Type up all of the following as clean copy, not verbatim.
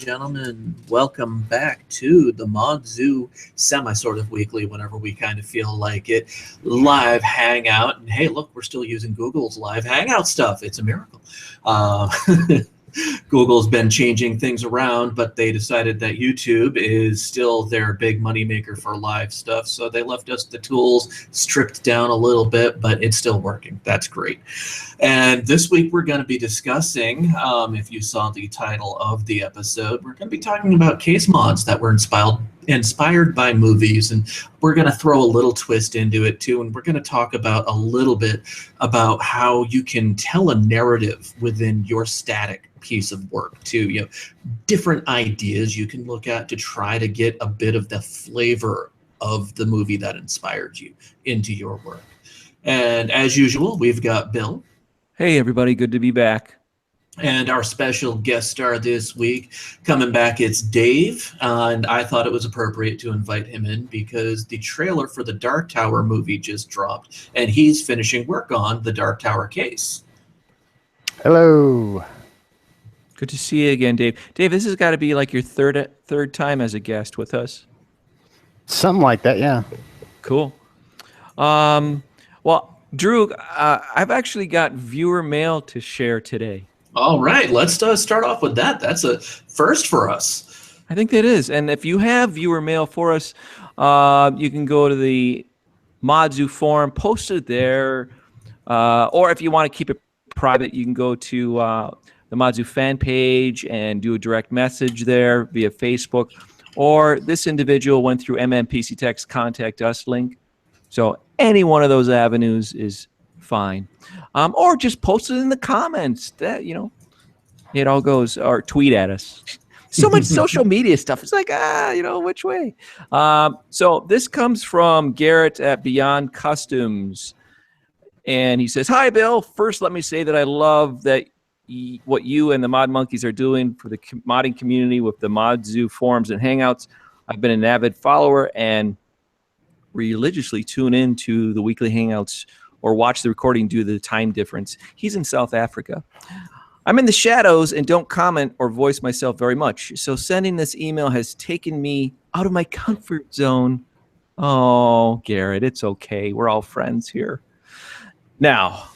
gentlemen. Welcome back to the ModZoo sort of weekly, whenever we kind of feel like it, live hangout. And hey, look, we're still using Google's live hangout stuff. It's a miracle. Google's been changing things around, but they decided that YouTube is still their big moneymaker for live stuff. So they left us the tools stripped down a little bit, but it's still working. That's great. And this week we're going to be discussing, if you saw the title of the episode, we're going to be talking about case mods that were inspired by movies, and we're going to throw a little twist into it too, and we're going to talk about a little bit about how you can tell a narrative within your static piece of work too. You know, different ideas you can look at to try to get a bit of the flavor of the movie that inspired you into your work. And as usual, we've got Bill. Hey everybody, good to be back. And our special guest star this week, coming back, it's Dave. And I thought it was appropriate to invite him in because the trailer for the Dark Tower movie just dropped, and he's finishing work on the Dark Tower case. Hello. Good to see you again, Dave. Dave, this has got to be like your third time as a guest with us. Something like that, yeah. Cool. Well, Droug, I've actually got viewer mail to share today. All right, let's start off with that. That's a first for us. I think that is. And if you have viewer mail for us, you can go to the ModZoo forum, post it there. Or if you want to keep it private, you can go to the ModZoo fan page and do a direct message there via Facebook. Or this individual went through MMPC Text Contact Us link. So any one of those avenues is fine. Or just post it in the comments. That, you know, it all goes, or tweet at us. So much social media stuff. It's like, you know, which way? So this comes from Garrett at Beyond Customs. And he says, "Hi, Bill. First, let me say that I love that what you and the Mod Monkeys are doing for the modding community with the ModZoo forums and hangouts. I've been an avid follower and religiously tune in to the weekly hangouts or watch the recording due to the time difference. He's in South Africa. I'm in the shadows and don't comment or voice myself very much. So sending this email has taken me out of my comfort zone." Oh, Garrett, it's okay. We're all friends here. Now,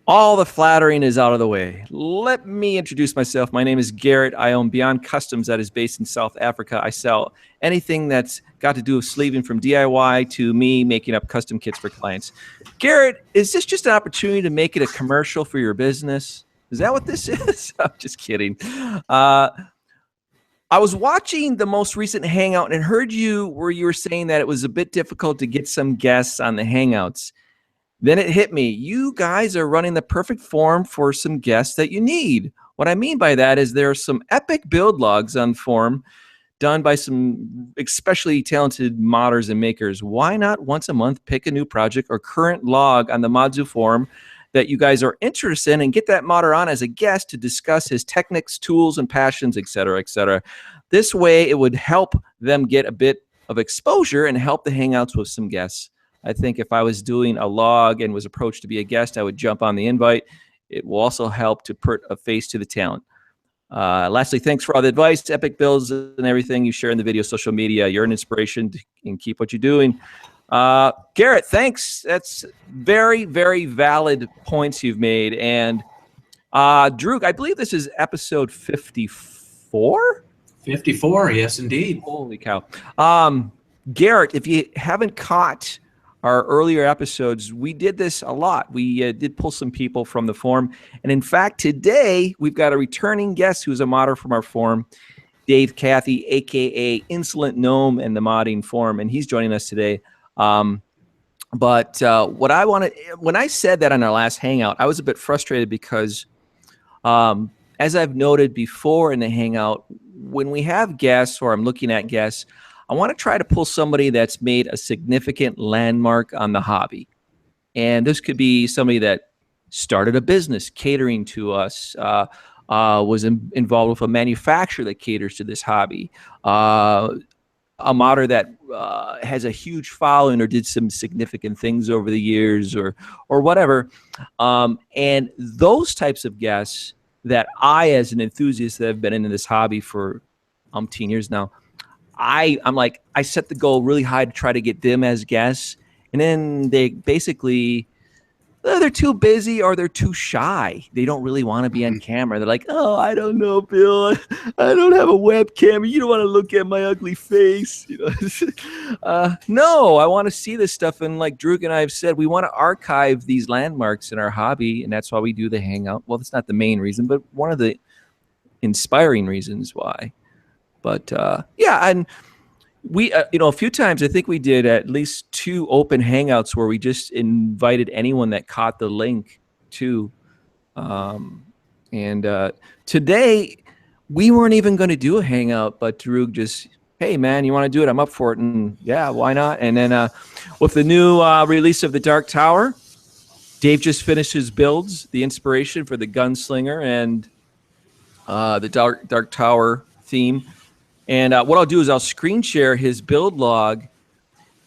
all the flattering is out of the way. Let me introduce myself. My name is Garrett. I own Beyond Customs that is based in South Africa. I sell anything that's got to do with sleeving, from DIY to me making up custom kits for clients. Garrett, is this just an opportunity to make it a commercial for your business? Is that what this is? I'm just kidding. I was watching the most recent Hangout and heard you where you were saying that it was a bit difficult to get some guests on the Hangouts. Then it hit me. You guys are running the perfect forum for some guests that you need. What I mean by that is there are some epic build logs on forum done by some especially talented modders and makers. Why not once a month pick a new project or current log on the ModZoo forum that you guys are interested in and get that modder on as a guest to discuss his techniques, tools, and passions, etc., etc. This way, it would help them get a bit of exposure and help the Hangouts with some guests. I think if I was doing a log and was approached to be a guest, I would jump on the invite. It will also help to put a face to the talent. Lastly, thanks for all the advice, epic builds, and everything you share in the video, social media. You're an inspiration and keep what you're doing. Garrett, thanks. That's very, very valid points you've made. And Droug, I believe this is episode 54? 54, yes, indeed. Holy cow. Garrett, if you haven't caught our earlier episodes, we did this a lot. We did pull some people from the forum. And in fact, today, we've got a returning guest who's a modder from our forum, Dave Cathey, a.k.a. Insolent Gnome and the Modding Forum. And he's joining us today. But what I wanted, when I said that on our last Hangout, I was a bit frustrated because, as I've noted before in the Hangout, when we have guests or I'm looking at guests, I want to try to pull somebody that's made a significant landmark on the hobby. And this could be somebody that started a business catering to us, was involved with a manufacturer that caters to this hobby, a modder that has a huge following or did some significant things over the years or whatever. And those types of guests that I, as an enthusiast that have been into this hobby for umpteen years now. I'm like, I set the goal really high to try to get them as guests, and then they basically they're too busy or they're too shy. They don't really want to be on camera. They're like, oh, I don't know, Bill. I don't have a webcam. You don't want to look at my ugly face. No, I want to see this stuff. And like Droug and I have said, we want to archive these landmarks in our hobby, and that's why we do the Hangout. Well, that's not the main reason, but one of the inspiring reasons why. But yeah, and we, a few times I think we did at least 2 open Hangouts where we just invited anyone that caught the link to. And today we weren't even going to do a Hangout, but Droug just, hey man, you want to do it? I'm up for it. And yeah, why not? And then with the new release of the Dark Tower, Dave just finished his builds, the inspiration for the Gunslinger and the Dark Tower theme. And what I'll do is I'll screen share his build log.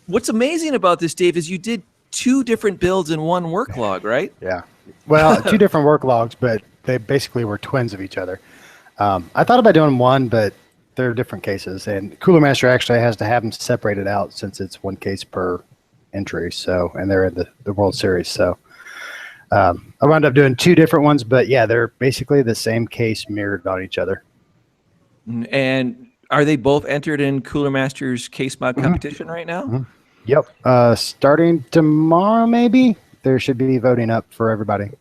What's amazing about this, Dave, is you did 2 different builds in one work log, right? Yeah. Well, 2 different work logs, but they basically were twins of each other. I thought about doing one, but they're different cases. And Cooler Master actually has to have them separated out since it's 1 case per entry. So, and they're in the World Series. So I wound up doing 2 different ones, but yeah, they're basically the same case mirrored on each other. And are they both entered in Cooler Master's case mod competition right now? Yep. Starting tomorrow, maybe there should be voting up for everybody.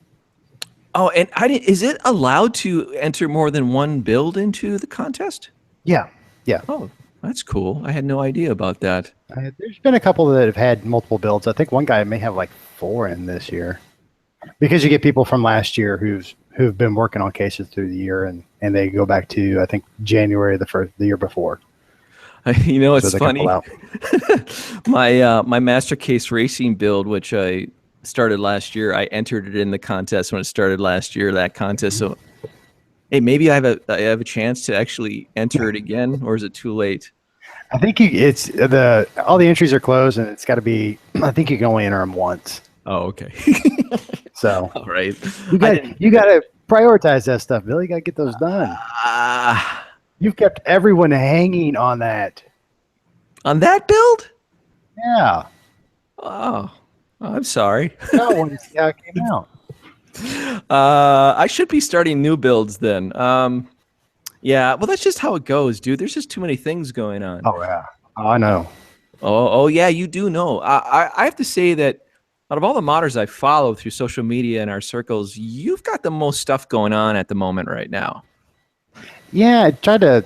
Oh, and is it allowed to enter more than 1 build into the contest? Yeah. Yeah. Oh, that's cool. I had no idea about that. There's been a couple that have had multiple builds. I think one guy may have like 4 in this year, because you get people from last year who've been working on cases through the year, and they go back to, I think, January the year before. It's funny. My Master Case Racing build, which I started last year, I entered it in the contest when it started last year, that contest. So, hey, maybe I have a chance to actually enter it again, or is it too late? I think all the entries are closed, and it's got to be, I think you can only enter them once. Oh, okay. So, all right. You got to prioritize that stuff, Bill. You got to get those done. You've kept everyone hanging on that. On that build? Yeah. Oh, I'm sorry. No one see how it came out. I should be starting new builds then. Yeah, well, that's just how it goes, dude. There's just too many things going on. Oh, yeah. Oh, I know. Oh, yeah, you do know. I have to say that out of all the modders I follow through social media and our circles, you've got the most stuff going on at the moment right now. Yeah, I tried to.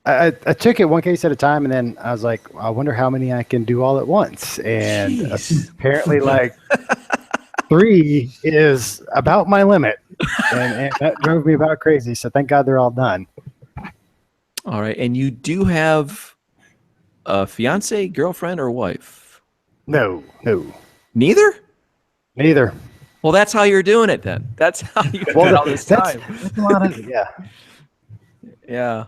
I took it 1 case at a time, and then I was like, I wonder how many I can do all at once. And apparently, like 3 is about my limit, and that drove me about crazy. So thank God they're all done. All right, and you do have a fiance, girlfriend, or wife? No. Neither? Neither. Well, that's how you're doing it then. That's how you do it all this time. That's a lot of, yeah. Yeah.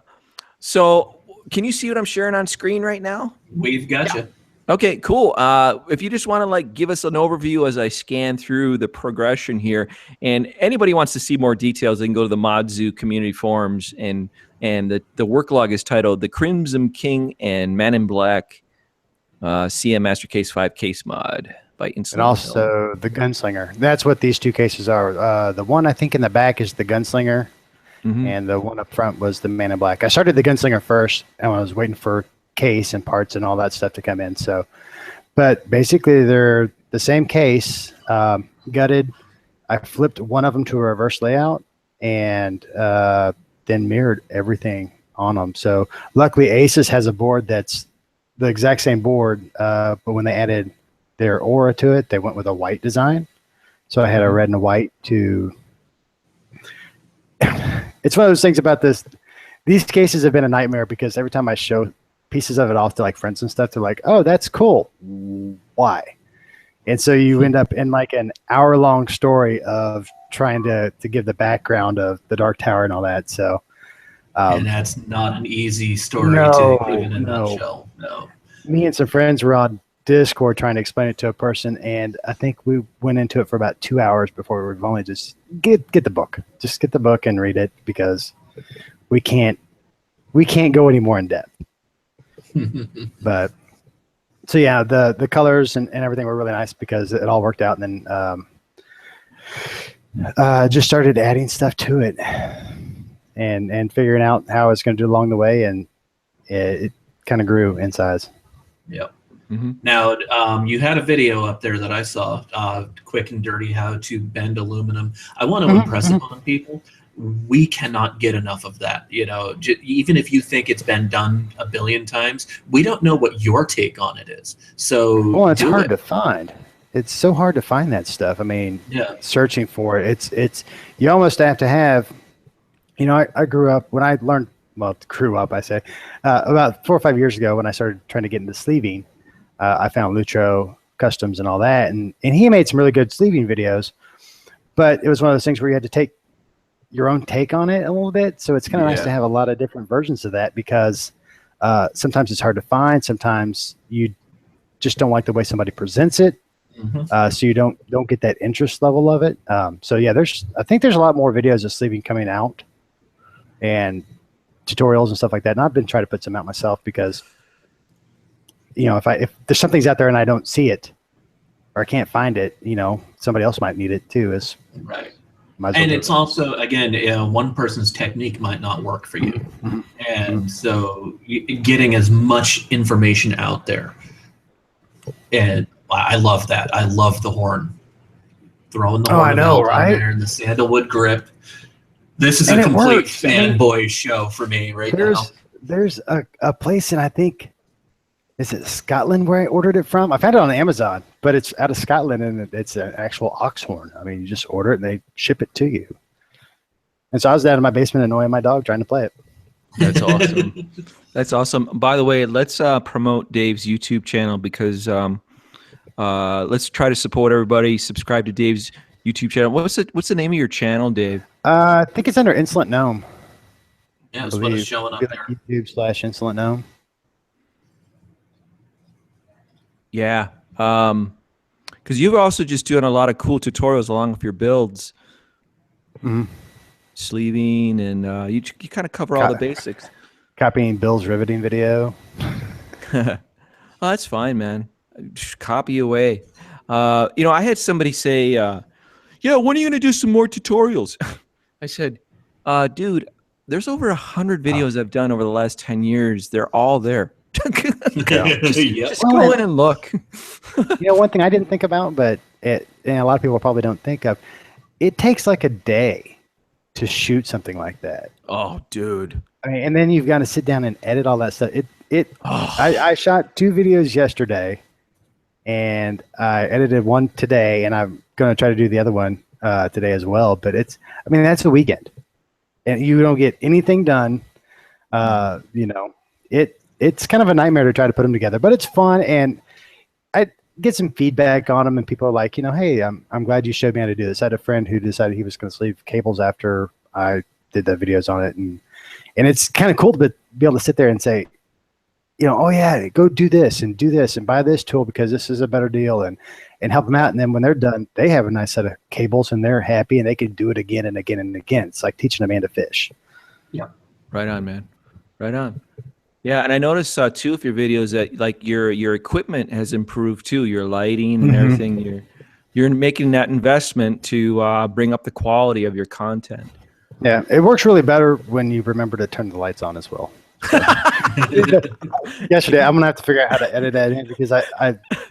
So can you see what I'm sharing on screen right now? We've got you. Okay, cool. If you just want to give us an overview as I scan through the progression here, and anybody wants to see more details, they can go to the TheModZoo Community forums, and the work log is titled "The Crimson King and Man in Black CM Master Case 5 Case Mod" by Insolent And also the Gunslinger. That's what these 2 cases are. The one I think in the back is the Gunslinger. And the one up front was the Man in Black. I started the Gunslinger first, and I was waiting for case and parts and all that stuff to come in. So, but basically they're the same case, gutted. I flipped one of them to a reverse layout, and then mirrored everything on them. So luckily Aces has a board that's the exact same board, but when they added their aura to it, they went with a white design. So I had a red and a white to... It's one of those things about this. These cases have been a nightmare because every time I show pieces of it off to like friends and stuff, they're like, "Oh, that's cool. Why?" And so you end up in like an hour-long story of trying to give the background of the Dark Tower and all that. So, and that's not an easy story to give in a nutshell. No. Me and some friends were on Discord trying to explain it to a person, and I think we went into it for about 2 hours before we were only just get the book. Just get the book and read it, because we can't we can't go any more in depth. But so yeah, the colors and everything were really nice because it all worked out, and then just started adding stuff to it and figuring out how it's going to do along the way, and it kind of grew in size. Yep. Now, you had a video up there that I saw, quick and dirty, how to bend aluminum. I want to impress upon people. We cannot get enough of that. You know, even if you think it's been done a billion times, we don't know what your take on it is. So, well, it's hard to find. It's so hard to find that stuff. I mean, searching for it, it's you almost have to have. You know, I grew up when I learned. Well, grew up, I say, about 4 or 5 years ago when I started trying to get into sleeving. I found Lutro Customs and all that, and he made some really good sleeving videos. But it was one of those things where you had to take your own take on it a little bit. So it's kind of nice to have a lot of different versions of that, because sometimes it's hard to find. Sometimes you just don't like the way somebody presents it. So you don't get that interest level of it. So yeah, I think there's a lot more videos of sleeving coming out and tutorials and stuff like that. And I've been trying to put some out myself because, you know, if there's something's out there and I don't see it or I can't find it, you know, somebody else might need it too. Right. And it's also, again, one person's technique might not work for you. And so getting as much information out there. And I love that. I love the horn. Throwing the horn on there and the sandalwood grip. This is a complete fanboy show for me now. There's a place in, I think, is it Scotland where I ordered it from? I found it on Amazon, but it's out of Scotland, and it's an actual ox horn. I mean, you just order it and they ship it to you. And so I was down in my basement annoying my dog trying to play it. That's awesome. That's awesome. By the way, let's promote Dave's YouTube channel, because let's try to support everybody. Subscribe to Dave's YouTube channel. What's the name of your channel, Dave? I think it's under Insolent Gnome. Yeah, that's what it's showing up there. YouTube/Insolent Gnome. Yeah, because you've also just doing a lot of cool tutorials along with your builds, sleeving, and you kind of cover all the basics. Copying Bill's riveting video. Oh, that's fine, man. Just copy away. You know, I had somebody say, "Yeah, when are you gonna do some more tutorials?" I said, "Dude, there's over 100 videos I've done over the last 10 years. They're all there." Just go in and look. You know, one thing I didn't think about, but and a lot of people probably don't think of, it takes like a day to shoot something like that. Oh, dude. I mean, and then you've got to sit down and edit all that stuff. I shot 2 videos yesterday, and I edited one today, and I'm going to try to do the other one today as well. But I mean, that's a weekend, and you don't get anything done. You know, it's kind of a nightmare to try to put them together, but it's fun, and I get some feedback on them, and people are like, you know, hey, I'm glad you showed me how to do this. I had a friend who decided he was going to sleeve cables after I did the videos on it, and it's kind of cool to be able to sit there and say, you know, oh yeah, go do this and buy this tool because this is a better deal, and help them out. And then when they're done, they have a nice set of cables and they're happy and they can do it again and again and again. It's like teaching a man to fish. Yeah. Right on, man. Right on. Yeah, and I noticed too with your videos that like your equipment has improved too, your lighting and everything. You're making that investment to bring up the quality of your content. Yeah, it works really better when you remember to turn the lights on as well. Yesterday, I'm gonna have to figure out how to edit that in because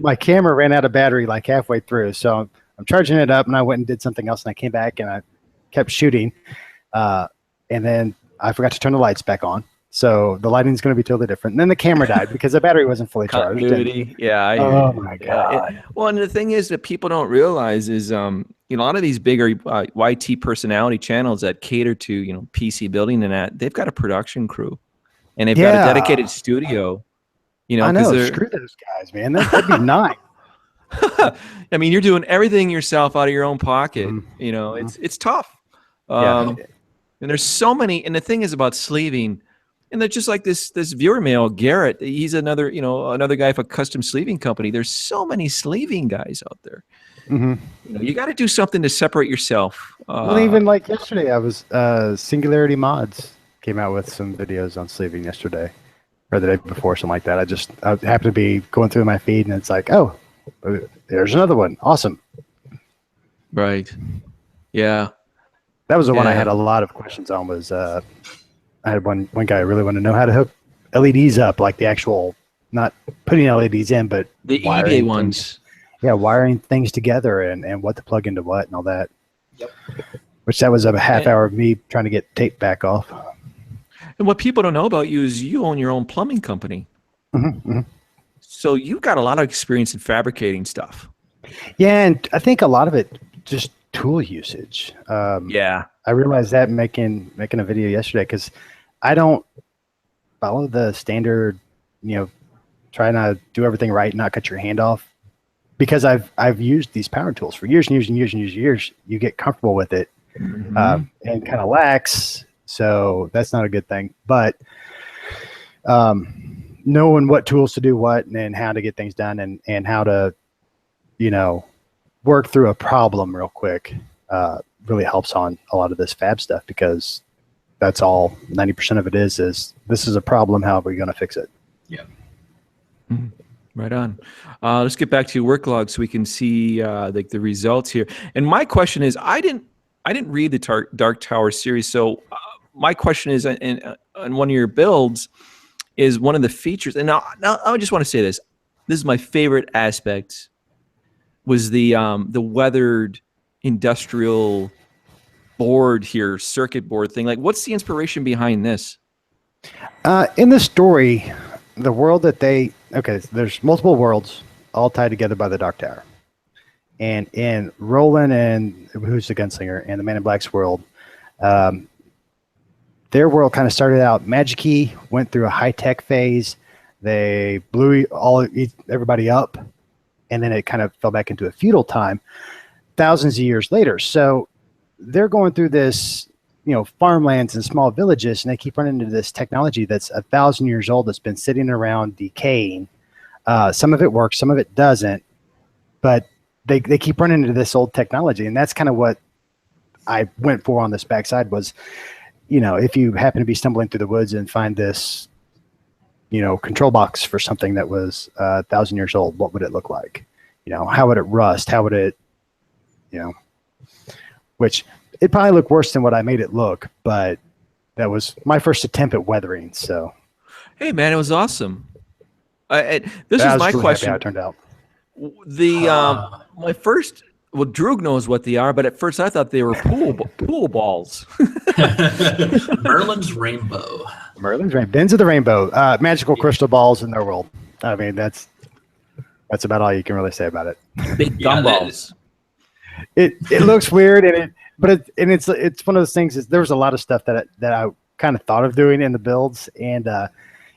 my camera ran out of battery like halfway through, so I'm charging it up, and I went and did something else, and I came back and I kept shooting, and then I forgot to turn the lights back on. So the lighting's going to be totally different. And then the camera died because the battery wasn't fully charged. Yeah. Oh my God. Well, and the thing is that people don't realize is, you know, a lot of these bigger YT personality channels that cater to, you know, PC building and that, they've got a production crew, and they've got a dedicated studio. You know, I know. Screw those guys, man. That'd be nice. I mean, you're doing everything yourself out of your own pocket. You know, it's tough. And there's so many. And the thing is about sleeving. And they're just like this viewer mail, Garrett. He's another guy for a custom sleeving company. There's so many sleeving guys out there. You know, you got to do something to separate yourself. Well, even like yesterday, I was Singularity Mods came out with some videos on sleeving yesterday, or the day before, something like that. I happened to be going through my feed, and it's like, oh, there's another one. Awesome. Right. Yeah. That was the one I had a lot of questions on. Was I had one guy really wanted to know how to hook LEDs up, like the actual, not putting LEDs in, but the eBay ones. Things. Yeah, wiring things together and what to plug into what and all that. Yep. Which that was a half hour of me trying to get tape back off. And what people don't know about you is you own your own plumbing company. So you've got a lot of experience in fabricating stuff. Yeah, and I think a lot of it just tool usage. Yeah. I realized that making a video yesterday, because I don't follow the standard, try not to do everything right and not cut your hand off. Because I've used these power tools for years and years and years and years and years. You get comfortable with it and kind of lax. So that's not a good thing. But knowing what tools to do what and how to get things done and how to, work through a problem real quick really helps on a lot of this fab stuff, because that's all 90% of it is this is a problem. How are we going to fix it? Yeah. Right on. Let's get back to your work log so we can see the results here. And my question is, I didn't read the Dark Tower series, so my question is, on one of your builds, is one of the features. And now I just want to say this. This is my favorite aspect. Was the weathered industrial board here, circuit board thing. Like, what's the inspiration behind this? In the story, the world that there's multiple worlds all tied together by the Dark Tower. And in Roland and who's the gunslinger and the Man in Black's world, their world kind of started out magic-y, went through a high-tech phase. They blew everybody up, and then it kind of fell back into a feudal time thousands of years later. So they're going through this, farmlands and small villages, and they keep running into this technology that's 1,000 years old that's been sitting around decaying. Some of it works, some of it doesn't, but they keep running into this old technology, and that's kind of what I went for on this backside was, if you happen to be stumbling through the woods and find this, control box for something that was 1,000 years old, what would it look like? How would it rust? How would it, which it probably looked worse than what I made it look, but that was my first attempt at weathering. So, hey man, it was awesome. This is my question. How it turned out. My first. Well, Droug knows what they are, but at first I thought they were pool balls. Merlin's Rainbow. Bins of the Rainbow. Magical crystal balls in their world. I mean, that's about all you can really say about it. Big gumballs. It looks weird, it's one of those things. There was a lot of stuff that I kind of thought of doing in the builds, and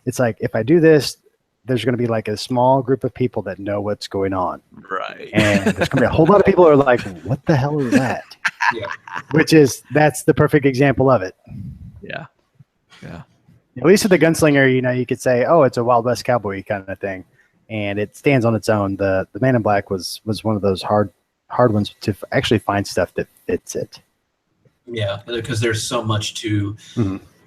it's like, if I do this, there's going to be like a small group of people that know what's going on. Right. And there's going to be a whole lot of people who are like, what the hell is that? Yeah. That's the perfect example of it. Yeah. Yeah. At least with the gunslinger, you could say, oh, it's a Wild West cowboy kind of thing. And it stands on its own. The Man in Black was one of those hard ones to actually find stuff that fits it. Yeah, because there's so much to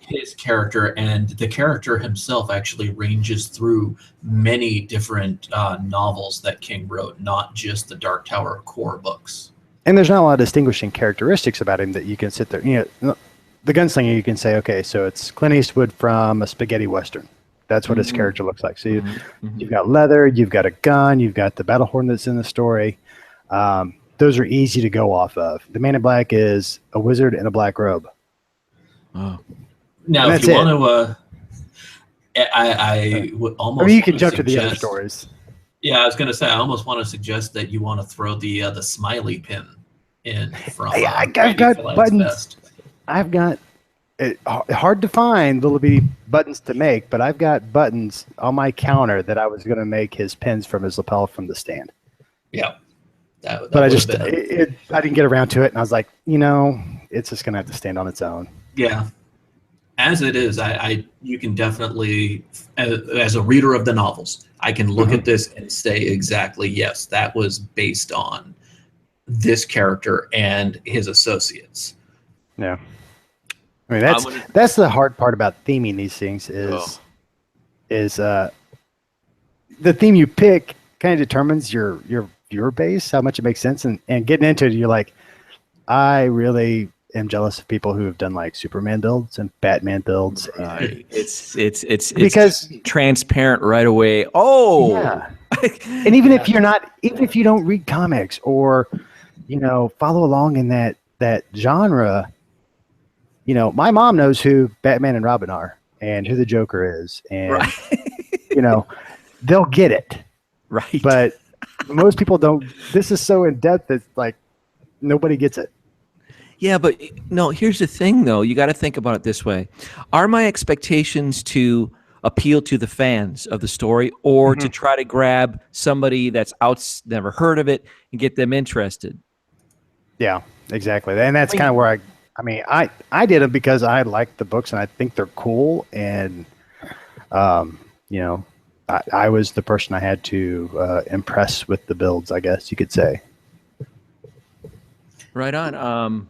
his character, and the character himself actually ranges through many different novels that King wrote, not just the Dark Tower core books. And there's not a lot of distinguishing characteristics about him that you can sit there. The gunslinger, you can say, okay, so it's Clint Eastwood from a spaghetti western. That's what his character looks like. So you've got leather, you've got a gun, you've got the battle horn that's in the story. Those are easy to go off of. The Man in Black is a wizard in a black robe. Oh. Now, if you want to, I would almost. Or you can jump to the other stories. Yeah, I was going to say, I almost want to suggest that you want to throw the smiley pin in from. I've got buttons. Best. I've got hard to find little bitty buttons to make, but I've got buttons on my counter that I was going to make his pins from his lapel from the stand. Yeah. That but I didn't get around to it, and I was like, it's just going to have to stand on its own. Yeah. As it is, you can definitely, as a reader of the novels, I can look at this and say exactly, yes, that was based on this character and his associates. Yeah. I mean, that's the hard part about theming these things is the theme you pick kind of determines your viewer base, how much it makes sense, and getting into it, you're like, I really am jealous of people who have done like Superman builds and Batman builds. Right. It's because transparent right away. Oh, yeah. And even if you don't read comics or, follow along in that genre, my mom knows who Batman and Robin are and who the Joker is, and right. they'll get it. Right. But most people don't. This is so in depth that like nobody gets it. Yeah, but no, here's the thing though. You got to think about it this way. Are my expectations to appeal to the fans of the story or to try to grab somebody that's never heard of it and get them interested? Yeah, exactly. And that's kind of where I did it because I like the books and I think they're cool. And, I was the person I had to impress with the builds, I guess you could say. Right on.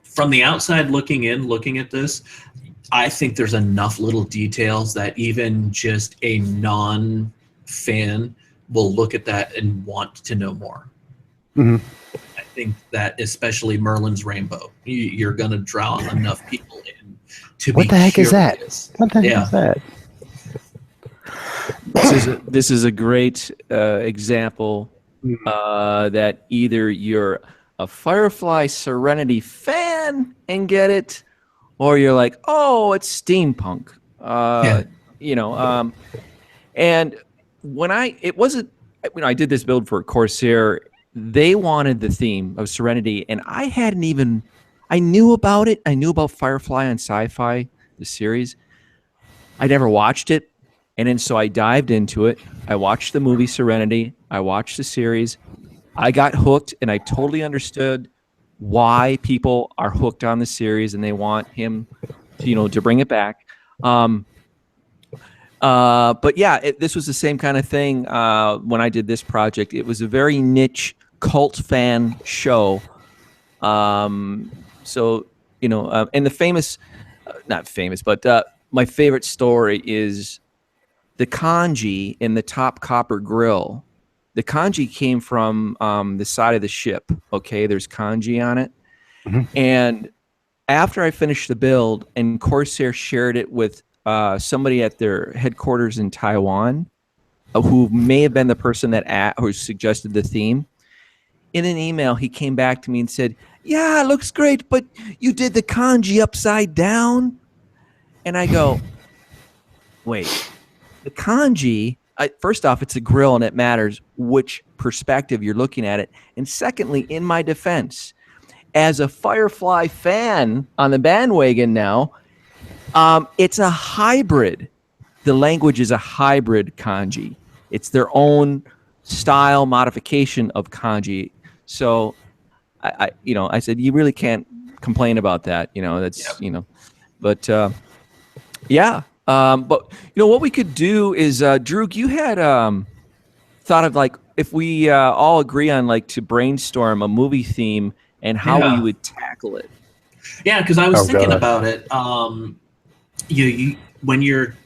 From the outside looking in, looking at this, I think there's enough little details that even just a non-fan will look at that and want to know more. Mm-hmm. I think that especially Merlin's Rainbow, you're going to draw enough people in to what be the heck curious. is that? What the heck is that? This is a great example that either you're a Firefly Serenity fan and get it, or you're like, oh, it's steampunk. And when I did this build for Corsair, they wanted the theme of Serenity, and I knew about it. I knew about Firefly on Sci-Fi, the series. I never watched it. And then so I dived into it. I watched the movie Serenity. I watched the series. I got hooked, and I totally understood why people are hooked on the series and they want him to bring it back. But yeah, this was the same kind of thing when I did this project. It was a very niche cult fan show. And the famous, not famous, but my favorite story is the kanji in the top copper grill. The kanji came from the side of the ship. Okay, there's kanji on it. Mm-hmm. And after I finished the build and Corsair shared it with somebody at their headquarters in Taiwan, who may have been the person who suggested the theme, in an email, he came back to me and said, yeah, it looks great, but you did the kanji upside down. And I go, wait, the kanji, first off, it's a grill and it matters which perspective you're looking at it. And secondly, in my defense, as a Firefly fan on the bandwagon now, it's a hybrid. The language is a hybrid kanji. It's their own style modification of kanji. So I said, you really can't complain about that. But what we could do is, Droug, you had thought of like, if we all agree on like to brainstorm a movie theme and how we would tackle it. Yeah, because I was thinking about it. When you're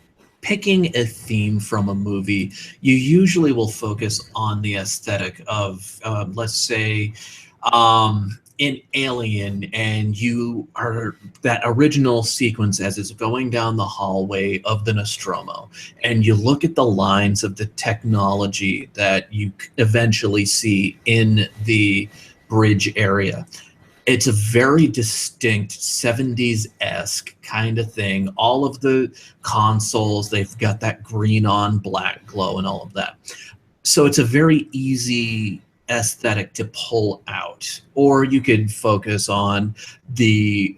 picking a theme from a movie, you usually will focus on the aesthetic of, let's say, in Alien, and you are that original sequence as it's going down the hallway of the Nostromo, and you look at the lines of the technology that you eventually see in the bridge area. It's a very distinct 70s-esque kind of thing. All of the consoles, they've got that green on black glow and all of that. So it's a very easy aesthetic to pull out. Or you could focus on the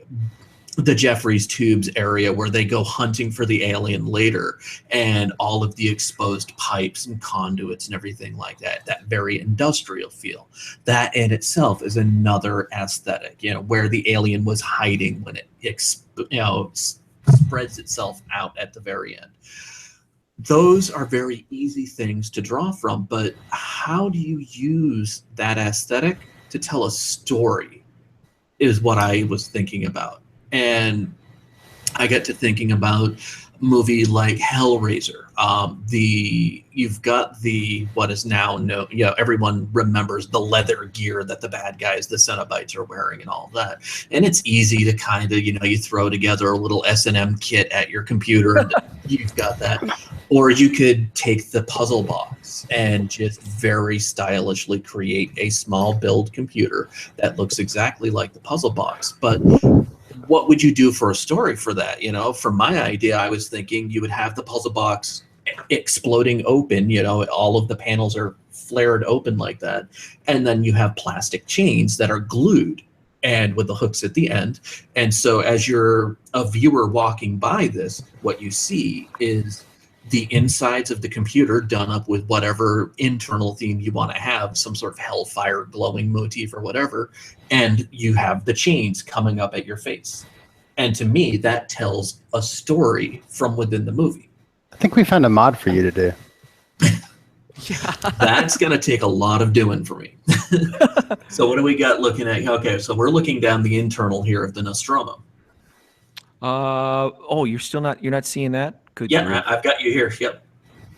Jeffries tubes area where they go hunting for the alien later, and all of the exposed pipes and conduits and everything like that, that very industrial feel. That in itself is another aesthetic, where the alien was hiding when it spreads itself out at the very end. Those are very easy things to draw from, but how do you use that aesthetic to tell a story is what I was thinking about. And I get to thinking about a movie like Hellraiser. You've got the what is now known, everyone remembers the leather gear that the bad guys, the Cenobites, are wearing and all that. And it's easy to kind of, you throw together a little S&M kit at your computer and you've got that. Or you could take the puzzle box and just very stylishly create a small build computer that looks exactly like the puzzle box. But what would you do for a story for that? For my idea, I was thinking you would have the puzzle box exploding open, all of the panels are flared open like that. And then you have plastic chains that are glued and with the hooks at the end. And so as you're a viewer walking by this, what you see is the insides of the computer done up with whatever internal theme you want to have, some sort of hellfire glowing motif or whatever, and you have the chains coming up at your face. And to me, that tells a story from within the movie. I think we found a mod for you to do. Yeah. That's going to take a lot of doing for me. So what do we got looking at? Okay, so we're looking down the internal here of the Nostromo. You're not seeing that? I've got you here. Yep.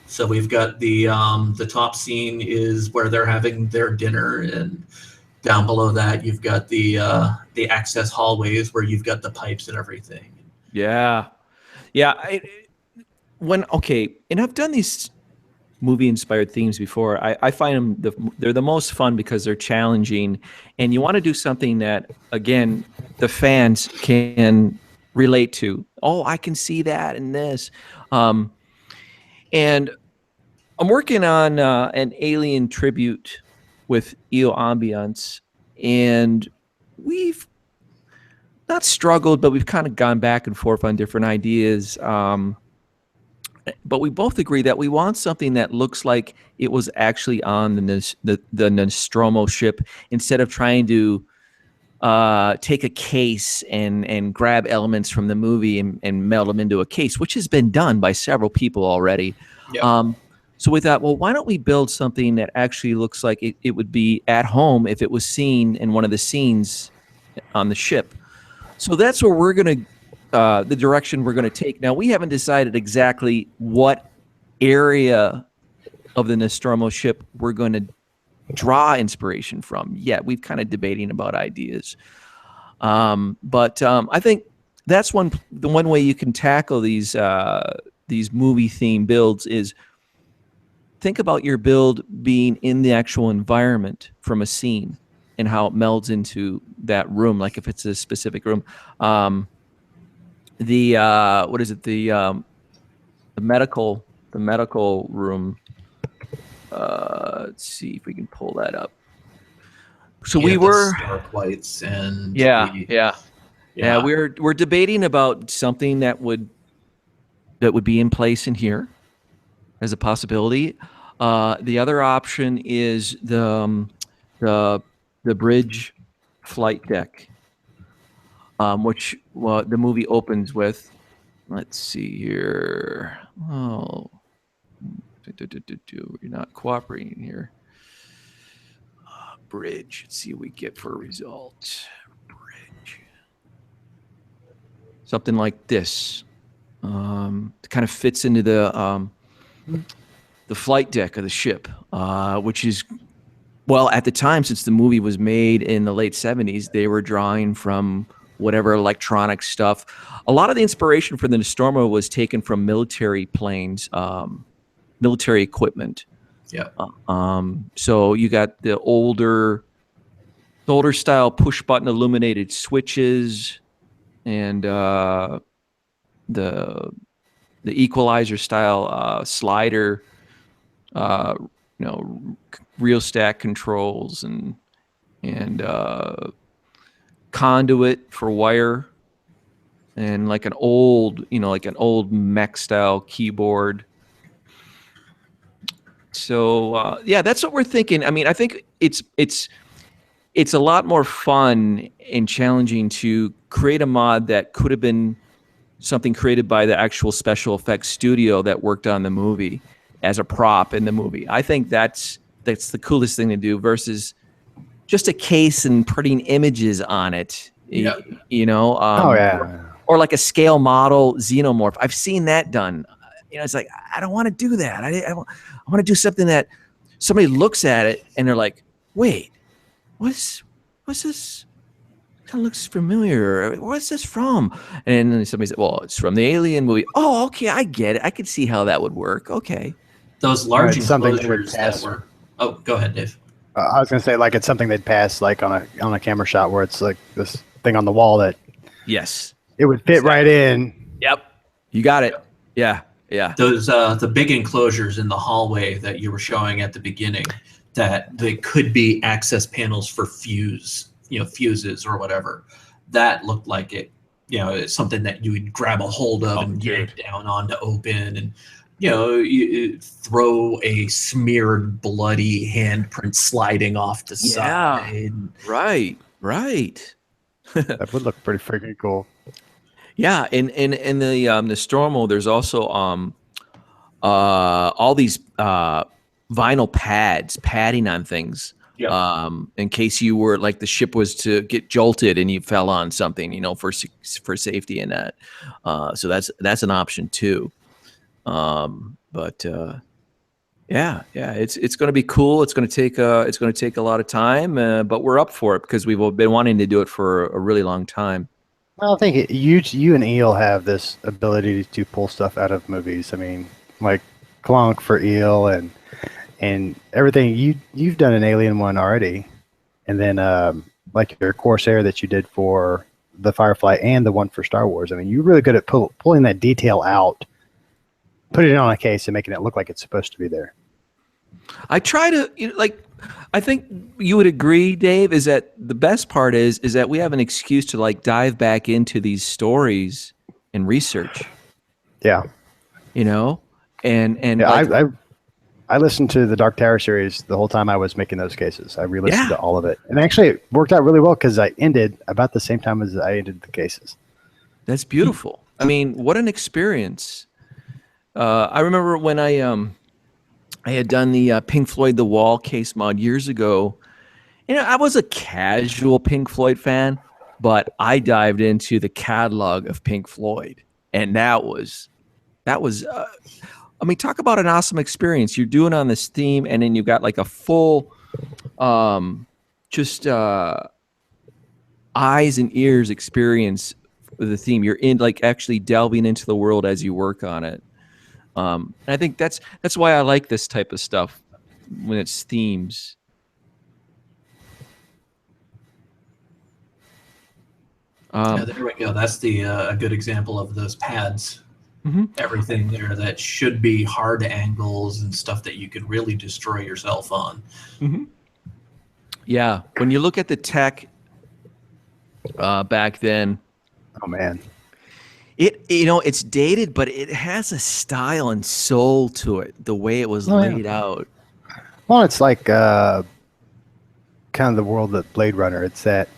So we've got the top scene is where they're having their dinner, and down below that you've got the access hallways where you've got the pipes and everything. Yeah. And I've done these movie-inspired themes before. I find them they're the most fun because they're challenging, and you want to do something that, again, the fans can relate to. Oh, I can see that in this. And I'm working on an alien tribute with EO Ambiance, and we've not struggled, but we've kind of gone back and forth on different ideas. But we both agree that we want something that looks like it was actually on the Nostromo ship, instead of trying to take a case and grab elements from the movie and meld them into a case, which has been done by several people already. Yep. So we thought, well, why don't we build something that actually looks like it would be at home if it was seen in one of the scenes on the ship. So that's where we're going to, the direction we're going to take. Now, we haven't decided exactly what area of the Nostromo ship we're going to draw inspiration from yet. We've kind of debating about ideas. But I think that's the one way you can tackle these movie theme builds is think about your build being in the actual environment from a scene and how it melds into that room. Like if it's a specific room, the medical room. Let's see if we can pull that up. So we were stark whites and we're debating about something that would be in place in here as a possibility. The other option is the bridge flight deck, which the movie opens with. Let's see here. Oh, you're not cooperating here. Bridge. Let's see what we get for a result. Bridge. Something like this. It kind of fits into the flight deck of the ship, which is, well, at the time, since the movie was made in the late 70s, they were drawing from whatever electronic stuff. A lot of the inspiration for the Nostromo was taken from military planes, military equipment. Yeah. So you got the older style push button illuminated switches, and the equalizer style slider, real stack controls and conduit for wire, and like an old mech style keyboard. So that's what we're thinking. I mean, I think it's a lot more fun and challenging to create a mod that could have been something created by the actual special effects studio that worked on the movie as a prop in the movie. I think that's the coolest thing to do versus just a case and putting images on it. Yeah. Oh yeah. or like a scale model xenomorph. I've seen that done. It's like, I don't want to do that. I want to do something that somebody looks at it and they're like, wait, what's this? Kind of looks familiar. What's this from? And then somebody said, well, it's from the Alien movie. Oh, okay, I get it. I could see how that would work. Okay. Those large something enclosures that were. Oh, go ahead, Dave. I was gonna say, like, it's something they'd pass, like on a camera shot where it's like this thing on the wall that. Yes. It would fit right in. Yep. You got it. Yeah. Yeah. Those the big enclosures in the hallway that you were showing at the beginning, that they could be access panels for fuses or whatever. That looked like it. It's something that you would grab a hold of and yank down on to open, and you throw a smeared, bloody handprint sliding off the side. Right. That would look pretty freaking cool. Yeah, in the Nostromo, there's also all these vinyl padding on things. Yep. In case you were like the ship was to get jolted and you fell on something, for safety in that. So that's an option too. But yeah, it's going to be cool. It's going to take a lot of time, but we're up for it because we've been wanting to do it for a really long time. Well, I think you and Eel have this ability to pull stuff out of movies. I mean, like Clonk for Eel and everything. You've done an Alien one already, and then like your Corsair that you did for the Firefly and the one for Star Wars. I mean, you're really good at pulling that detail out, putting it on a case, and making it look like it's supposed to be there. I try to I think you would agree, Dave, is that the best part is that we have an excuse to like dive back into these stories and research. Yeah. And yeah, I listened to the Dark Tower series the whole time I was making those cases. I re-listened to all of it. And actually it worked out really well because I ended about the same time as I ended the cases. That's beautiful. I mean, what an experience. I remember when I had done the Pink Floyd The Wall case mod years ago. I was a casual Pink Floyd fan, but I dived into the catalog of Pink Floyd, and that was I mean, talk about an awesome experience. You're doing on this theme, and then you got like a full just eyes and ears experience with the theme. You're in like actually delving into the world as you work on it. And I think that's why I like this type of stuff when it's themes. Yeah, there we go. That's a good example of those pads. Mm-hmm. Everything there that should be hard angles and stuff that you could really destroy yourself on. Mm-hmm. Yeah, when you look at the tech back then, oh man. It's dated, but it has a style and soul to it. The way it was laid out. Well, it's like kind of the world of Blade Runner. It's that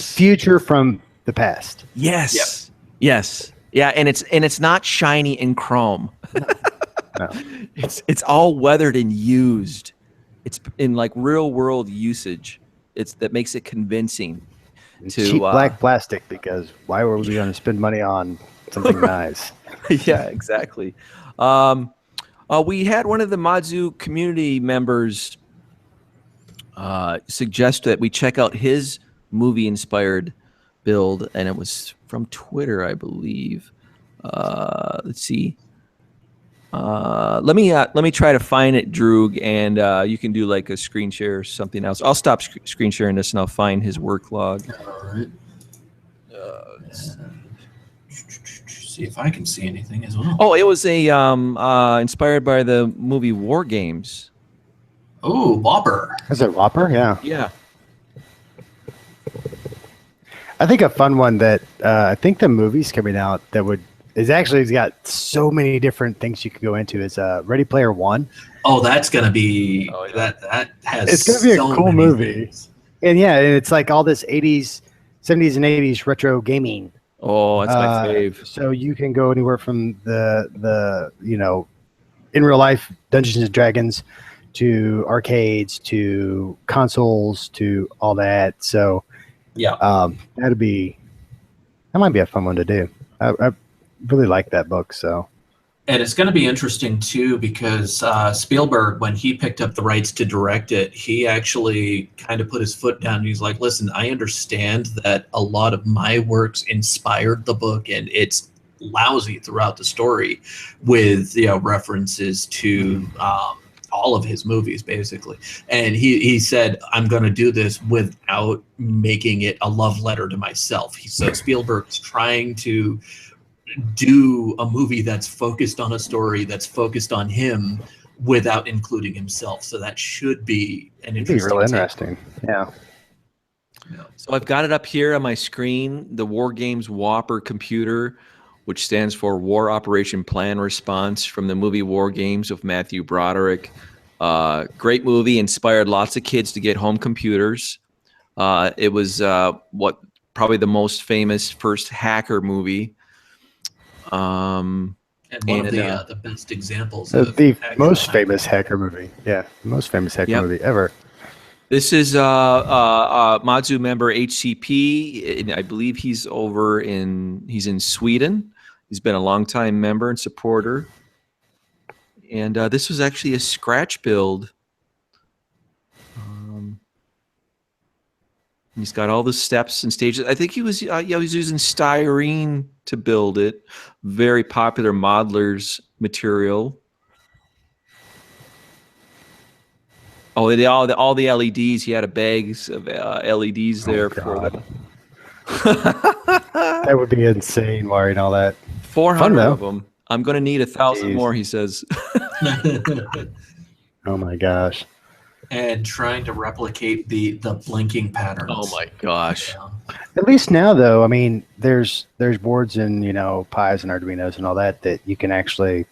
future from the past. Yes. Yep. Yes. Yeah, and it's not shiny and chrome. No. It's all weathered and used. It's in like real world usage. That makes it convincing. Cheap black plastic, because why were we going to spend money on something nice? Yeah, exactly. We had one of the TheModZoo community members suggest that we check out his movie-inspired build, and it was from Twitter, I believe. Let's see. Let me try to find it, Droug, and you can do like a screen share or something else. I'll stop screen sharing this, and I'll find his work log. All right. See if I can see anything as well. Oh, it was inspired by the movie Wargames. Oh, Whopper. Is it Whopper? Yeah. Yeah. I think a fun one that I think the movie's coming out that it's got so many different things you can go into is Ready Player One. Oh, that's gonna be that has. It's gonna be a cool movie. Things. And yeah, it's like all this 80s, 70s, and 80s retro gaming. Oh, that's my fave. So you can go anywhere from the in real life Dungeons and Dragons to arcades to consoles to all that. So yeah, that might be a fun one to do. I really like that book. So. And it's going to be interesting too, because Spielberg, when he picked up the rights to direct it, he actually kind of put his foot down. He's like, listen, I understand that a lot of my works inspired the book, and it's lousy throughout the story with, references to all of his movies, basically. And he said, I'm going to do this without making it a love letter to myself. So Spielberg's trying to do a movie that's focused on a story that's focused on him without including himself. So that should be an interesting. Real interesting. Yeah. So I've got it up here on my screen, the Wargames Whopper computer, which stands for War Operation Plan Response, from the movie Wargames of Matthew Broderick. Great movie, inspired lots of kids to get home computers. It was probably the most famous first hacker movie. And one of the best examples of the most hacker. famous hacker movie. Yeah, the most famous hacker movie ever. This is ModZoo member HCP, and I believe he's in Sweden. He's been a longtime member and supporter. And this was actually a scratch build. He's got all the steps and stages. I think he was using styrene to build it. Very popular modelers material. Oh, all the LEDs. He had a bags of LEDs there for them. That would be insane, wiring all that. 400 of them. I'm going to need 1,000 more, he says. Oh my gosh. And trying to replicate the blinking patterns. Oh my gosh. At least now, though, I mean, there's boards and Pis and Arduinos and all that you can actually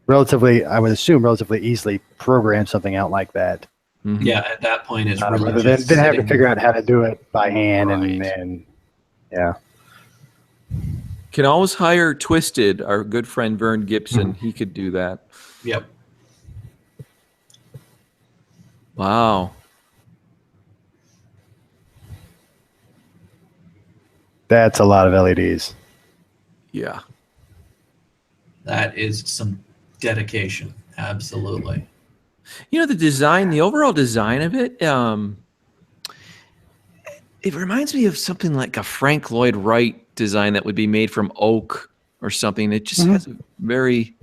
I would assume relatively easily program something out like that. Mm-hmm. Yeah, at that point it's really rather than have to figure out how to do it by hand and yeah. Can always hire Twisted, our good friend Vern Gibson. He could do that. Yep. Wow. That's a lot of LEDs. Yeah. That is some dedication. Absolutely. The overall design of it, it reminds me of something like a Frank Lloyd Wright design that would be made from oak or something. It just has a very...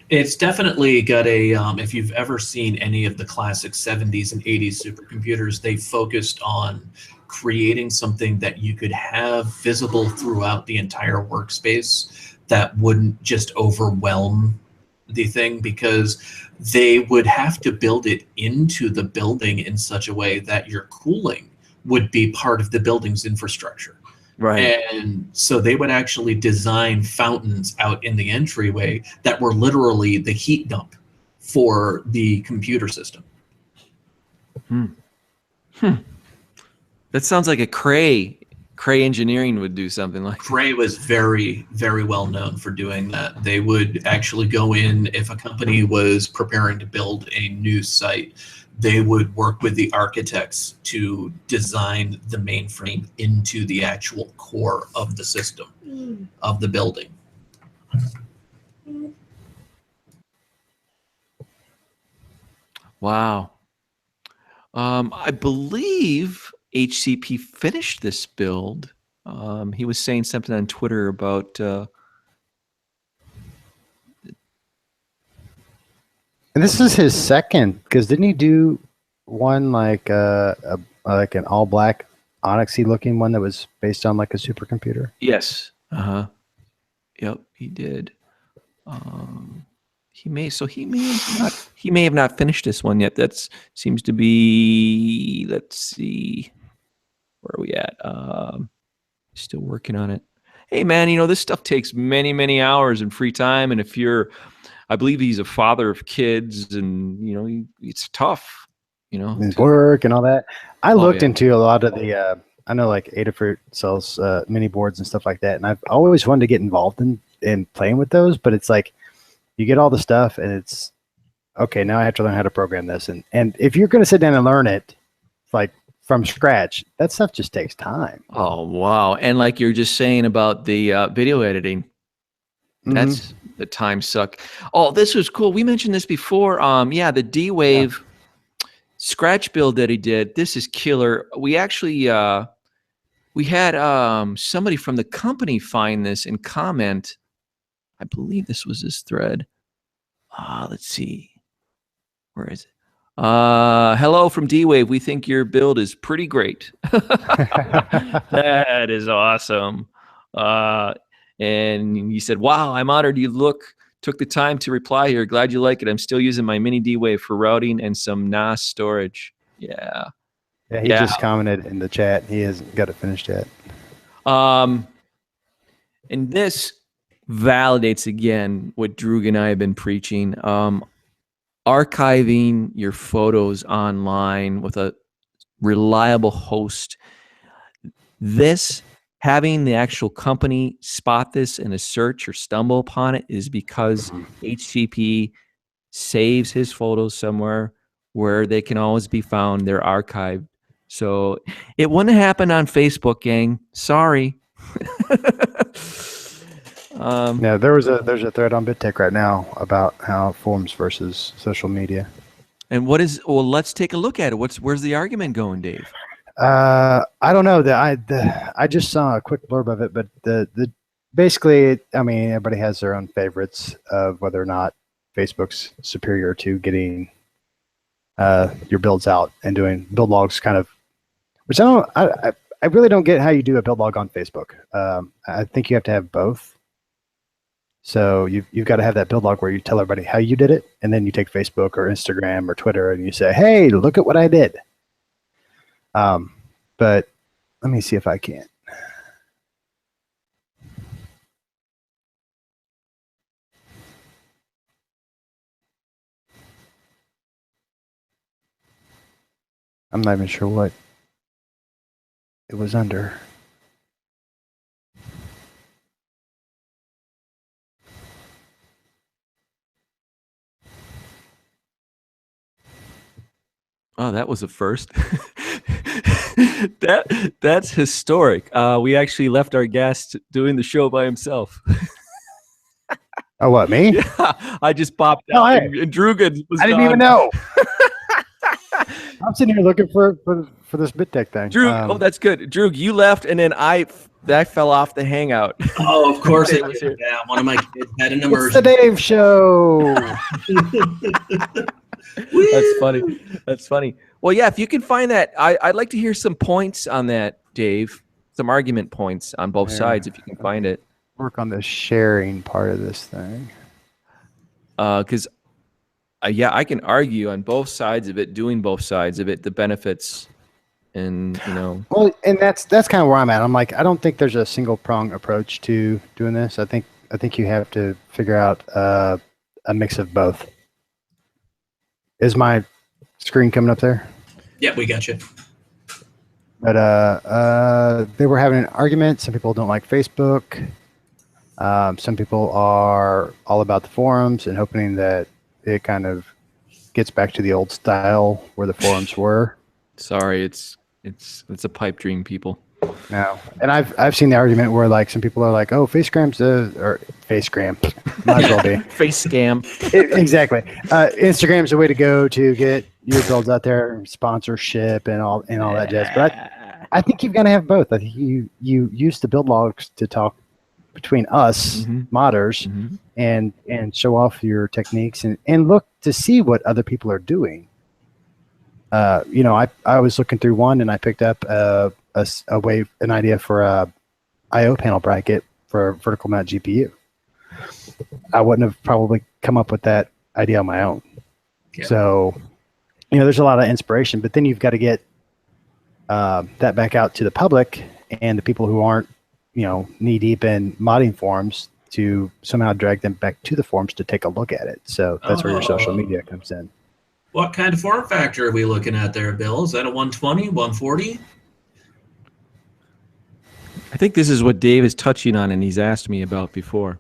It's definitely got a, if you've ever seen any of the classic 70s and 80s supercomputers, they focused on creating something that you could have visible throughout the entire workspace that wouldn't just overwhelm the thing, because they would have to build it into the building in such a way that your cooling would be part of the building's infrastructure. Right. And so they would actually design fountains out in the entryway that were literally the heat dump for the computer system. That sounds like a Cray Engineering would do something like that. Cray was very, very well known for doing that. They would actually go in, if a company was preparing to build a new site, they would work with the architects to design the mainframe into the actual core of the system, of the building. Wow. I believe HCP finished this build. He was saying something on Twitter about... And this is his second, because didn't he do one like like an all black onyxy looking one that was based on like a supercomputer? Yes. Yep, he did. He may have not finished this one yet. That seems to be, let's see, where are we at? Still working on it. Hey man, this stuff takes many, many hours in free time, and if you're, I believe he's a father of kids, and it's tough, and work and all that. I looked into a lot of the I know like Adafruit sells mini boards and stuff like that, and I've always wanted to get involved in playing with those, but it's like you get all the stuff and it's okay, now I have to learn how to program this, and if you're going to sit down and learn it like from scratch. That stuff just takes time. Oh, wow. And like you're just saying about the video editing, that's the time suck. Oh, this was cool. We mentioned this before. Yeah, the D-Wave scratch build that he did. This is killer. We actually we had somebody from the company find this and comment. I believe this was his thread. Let's see. Where is it? Hello from D-Wave. We think your build is pretty great. That is awesome. And he said, wow, I'm honored you took the time to reply here. Glad you like it. I'm still using my mini D-Wave for routing and some NAS storage. Yeah. Yeah, he just commented in the chat. He hasn't got it finished yet. And this validates again what Droug and I have been preaching. Archiving your photos online with a reliable host. Having the actual company spot this in a search or stumble upon it is because HTTP saves his photos somewhere where they can always be found. They're archived. So it wouldn't happen on Facebook, gang. Sorry. Yeah, there's a thread on BitTech right now about how forums versus social media. And let's take a look at it. Where's the argument going, Dave? I don't know. I just saw a quick blurb of it, but the basically, I mean, everybody has their own favorites of whether or not Facebook's superior to getting your builds out and doing build logs, kind of. Which I really don't get how you do a build log on Facebook. I think you have to have both. So you've got to have that build log where you tell everybody how you did it, and then you take Facebook or Instagram or Twitter and you say, "Hey, look at what I did." But let me see if I can. I'm not even sure what it was under. Oh, that was a first. That's historic. We actually left our guest doing the show by himself. Oh, what, me? Yeah, I just popped out. Hey. And Droug was I didn't gone. even know. I'm sitting here looking for this BitTech thing. Droug, that's good. Droug, you left, and then I fell off the Hangout. Oh, of course it was. Yeah, one of my kids had an It's emergency. the Dave Show. That's funny. That's funny. Well, yeah, if you can find that, I'd like to hear some points on that, Dave. Some argument points on both sides, if you can find it. Work on the sharing part of this thing. Because, yeah, I can argue on both sides of it, doing both sides of it, the benefits, and Well, and that's kind of where I'm at. I'm like, I don't think there's a single prong approach to doing this. I think you have to figure out a mix of both. Is my screen coming up there? Yeah, we got you. But they were having an argument. Some people don't like Facebook. Some people are all about the forums and hoping that it kind of gets back to the old style where the forums were. Sorry, it's a pipe dream, people. No, and I've seen the argument where like some people are like, oh, Facegram's or Facegram, might as well be Face scam. Exactly. Instagram's the way to go to get your builds out there, sponsorship and all that jazz. But I think you've got to have both. I think you use the build logs to talk between us modders and show off your techniques and look to see what other people are doing. I was looking through one and I picked up an idea for a I/O panel bracket for a vertical mount GPU. I wouldn't have probably come up with that idea on my own. Yeah. So, there's a lot of inspiration, but then you've got to get that back out to the public and the people who aren't, knee deep in modding forums to somehow drag them back to the forums to take a look at it. So that's where your social media comes in. What kind of form factor are we looking at there, Bill? Is that a 120, 140? I think this is what Dave is touching on and he's asked me about before.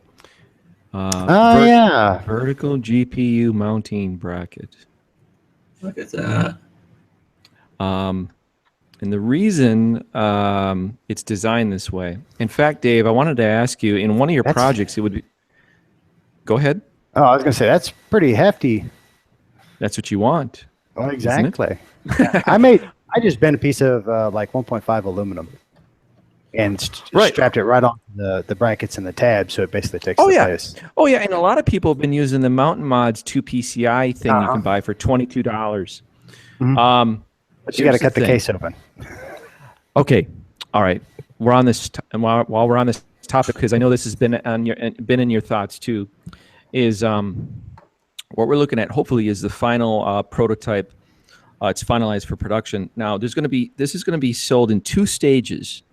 Yeah. Vertical GPU mounting bracket. Look at that. And the reason it's designed this way. In fact, Dave, I wanted to ask you, in one of your projects, it would be... Go ahead. Oh, I was going to say, that's pretty hefty. That's what you want. Well, exactly. I just bent a piece of like 1.5 aluminum and strapped it right on the brackets and the tabs, so it basically takes the place. Oh, yeah, and a lot of people have been using the Mountain Mods 2 PCI thing you can buy for $22. Mm-hmm. But you got to cut the case open. Okay, all right. We're on this, and while we're on this topic, because I know this has been in your thoughts too, is what we're looking at. Hopefully, is the final prototype. It's finalized for production. Now, this is going to be sold in 2 stages.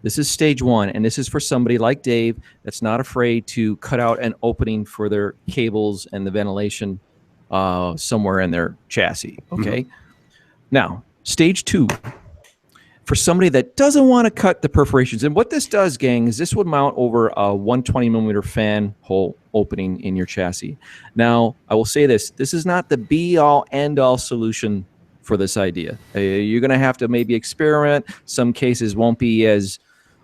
This is stage 1, and this is for somebody like Dave that's not afraid to cut out an opening for their cables and the ventilation somewhere in their chassis. Okay. Now, stage 2, for somebody that doesn't want to cut the perforations. And what this does, gang, is this would mount over a 120 millimeter fan hole opening in your chassis. Now, I will say this. This is not the be-all, end-all solution for this idea. You're going to have to maybe experiment. Some cases won't be as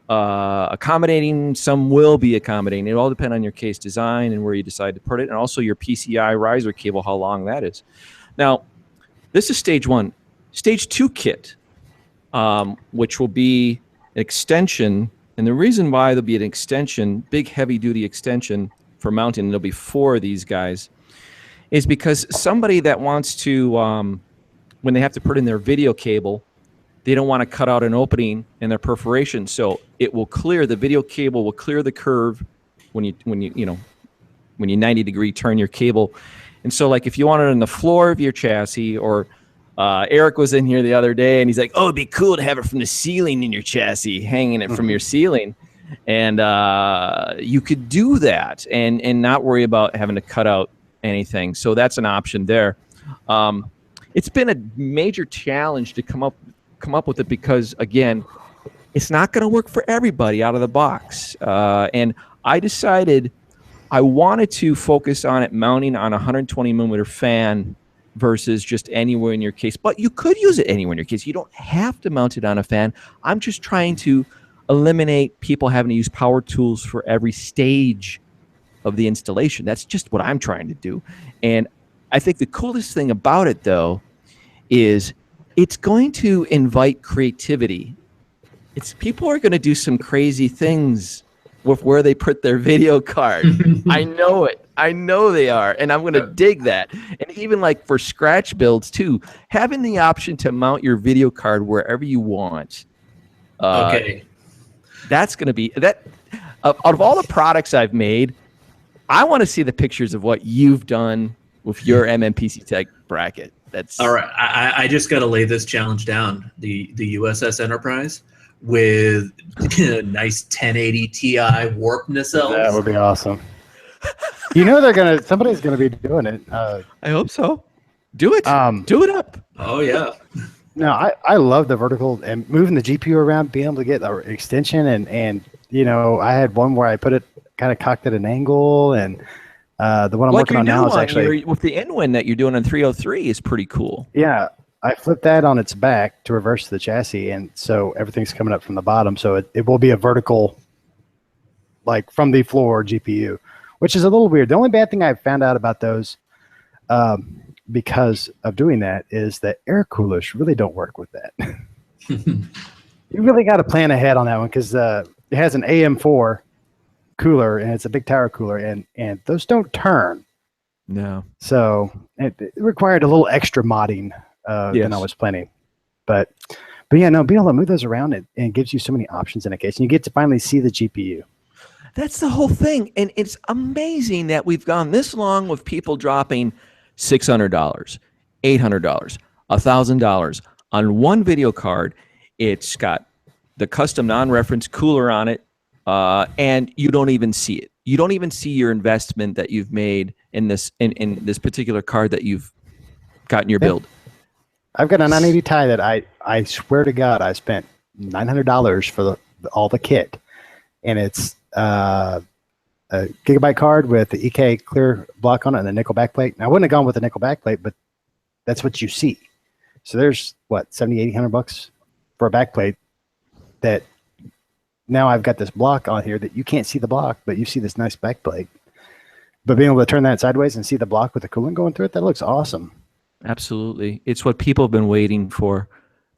accommodating. Some will be accommodating. It all depends on your case design and where you decide to put it, and also your PCI riser cable, how long that is. Now, this is stage 1. Stage 2 kit, which will be an extension, and the reason why there'll be an extension, big heavy-duty extension for mounting, and there'll be 4 of these guys, is because somebody that wants to, when they have to put in their video cable, they don't want to cut out an opening in their perforation, so it will clear, the video cable will clear the curve when you 90-degree turn your cable. And so, like, if you want it on the floor of your chassis, or Eric was in here the other day, and he's like, "Oh, it'd be cool to have it from the ceiling in your chassis, hanging it from your ceiling," and you could do that and not worry about having to cut out anything. So that's an option there. It's been a major challenge to come up with it because, again, it's not going to work for everybody out of the box. And I decided I wanted to focus on it mounting on a 120 millimeter fan versus just anywhere in your case. But you could use it anywhere in your case. You don't have to mount it on a fan. I'm just trying to eliminate people having to use power tools for every stage of the installation. That's just what I'm trying to do. And I think the coolest thing about it, though, is it's going to invite creativity. People are going to do some crazy things with where they put their video card. I know it. I know they are, and I'm going to dig that. And even like for scratch builds too, having the option to mount your video card wherever you want. Okay. That's going to be that. Out of all the products I've made, I want to see the pictures of what you've done with your MMPC Tech bracket. That's all right. I just got to lay this challenge down. The USS Enterprise with nice 1080 Ti warp nacelles. That would be awesome. Somebody's gonna be doing it. I hope so. Do it. Do it up. Oh yeah. No, I love the vertical and moving the GPU around, being able to get an extension, and I had one where I put it kind of cocked at an angle, and the one I'm working on now is actually with the N-Win that you're doing on 303 is pretty cool. Yeah, I flipped that on its back to reverse the chassis, and so everything's coming up from the bottom, so it will be a vertical, like from the floor GPU, which is a little weird. The only bad thing I've found out about those, because of doing that, is that air coolers really don't work with that. You really got to plan ahead on that one, because it has an AM4 cooler, and it's a big tower cooler, and those don't turn. No. So it required a little extra modding than I was planning. But yeah, no, being able to move those around, and gives you so many options in a case, and you get to finally see the GPU. That's the whole thing. And it's amazing that we've gone this long with people dropping $600, $800, $1,000 on one video card. It's got the custom non-reference cooler on it, and you don't even see it. You don't even see your investment that you've made in this particular card that you've got in your build. I've got a 980 Ti that I swear to God I spent $900 for all the kit, and it's a gigabyte card with the EK clear block on it and the nickel backplate. And I wouldn't have gone with the nickel backplate, but that's what you see. So there's what, $70, $800 for a backplate that now I've got this block on here that you can't see the block, but you see this nice backplate. But being able to turn that sideways and see the block with the coolant going through it, that looks awesome. Absolutely. It's what people have been waiting for.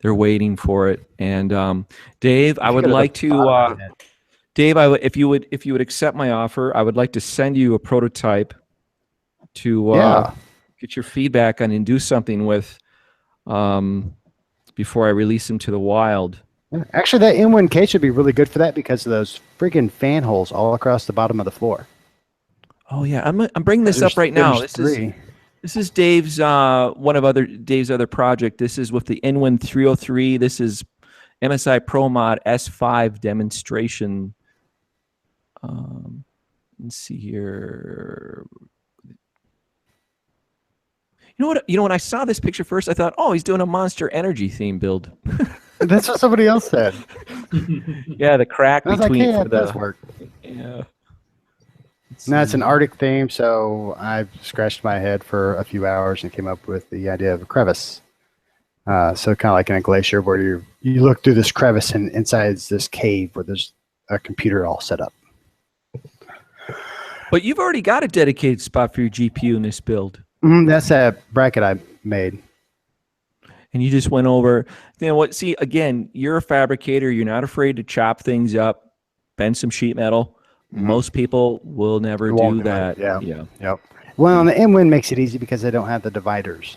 They're waiting for it. And Dave, I would like to Dave, if you would accept my offer, I would like to send you a prototype to get your feedback on and do something with before I release them to the wild. Actually, that N1 case would be really good for that because of those freaking fan holes all across the bottom of the floor. Oh yeah, I'm bringing this up right now. This is Dave's one of Dave's other project. This is with the N1 303. This is MSI Pro Mod S5 demonstration. Let's see here. You know, when I saw this picture first, I thought, oh, he's doing a Monster Energy theme build. That's what somebody else said. Yeah, the crack between that does work. Yeah. No, it's an Arctic theme, so I scratched my head for a few hours and came up with the idea of a crevice. So kind of like in a glacier where you look through this crevice and inside is this cave where there's a computer all set up. But you've already got a dedicated spot for your GPU in this build. That's that bracket I made. And you just went over. You know what? See, again, you're a fabricator. You're not afraid to chop things up, bend some sheet metal. Most people will never do that. Yeah. Yep. Well, and the M1 makes it easy because they don't have the dividers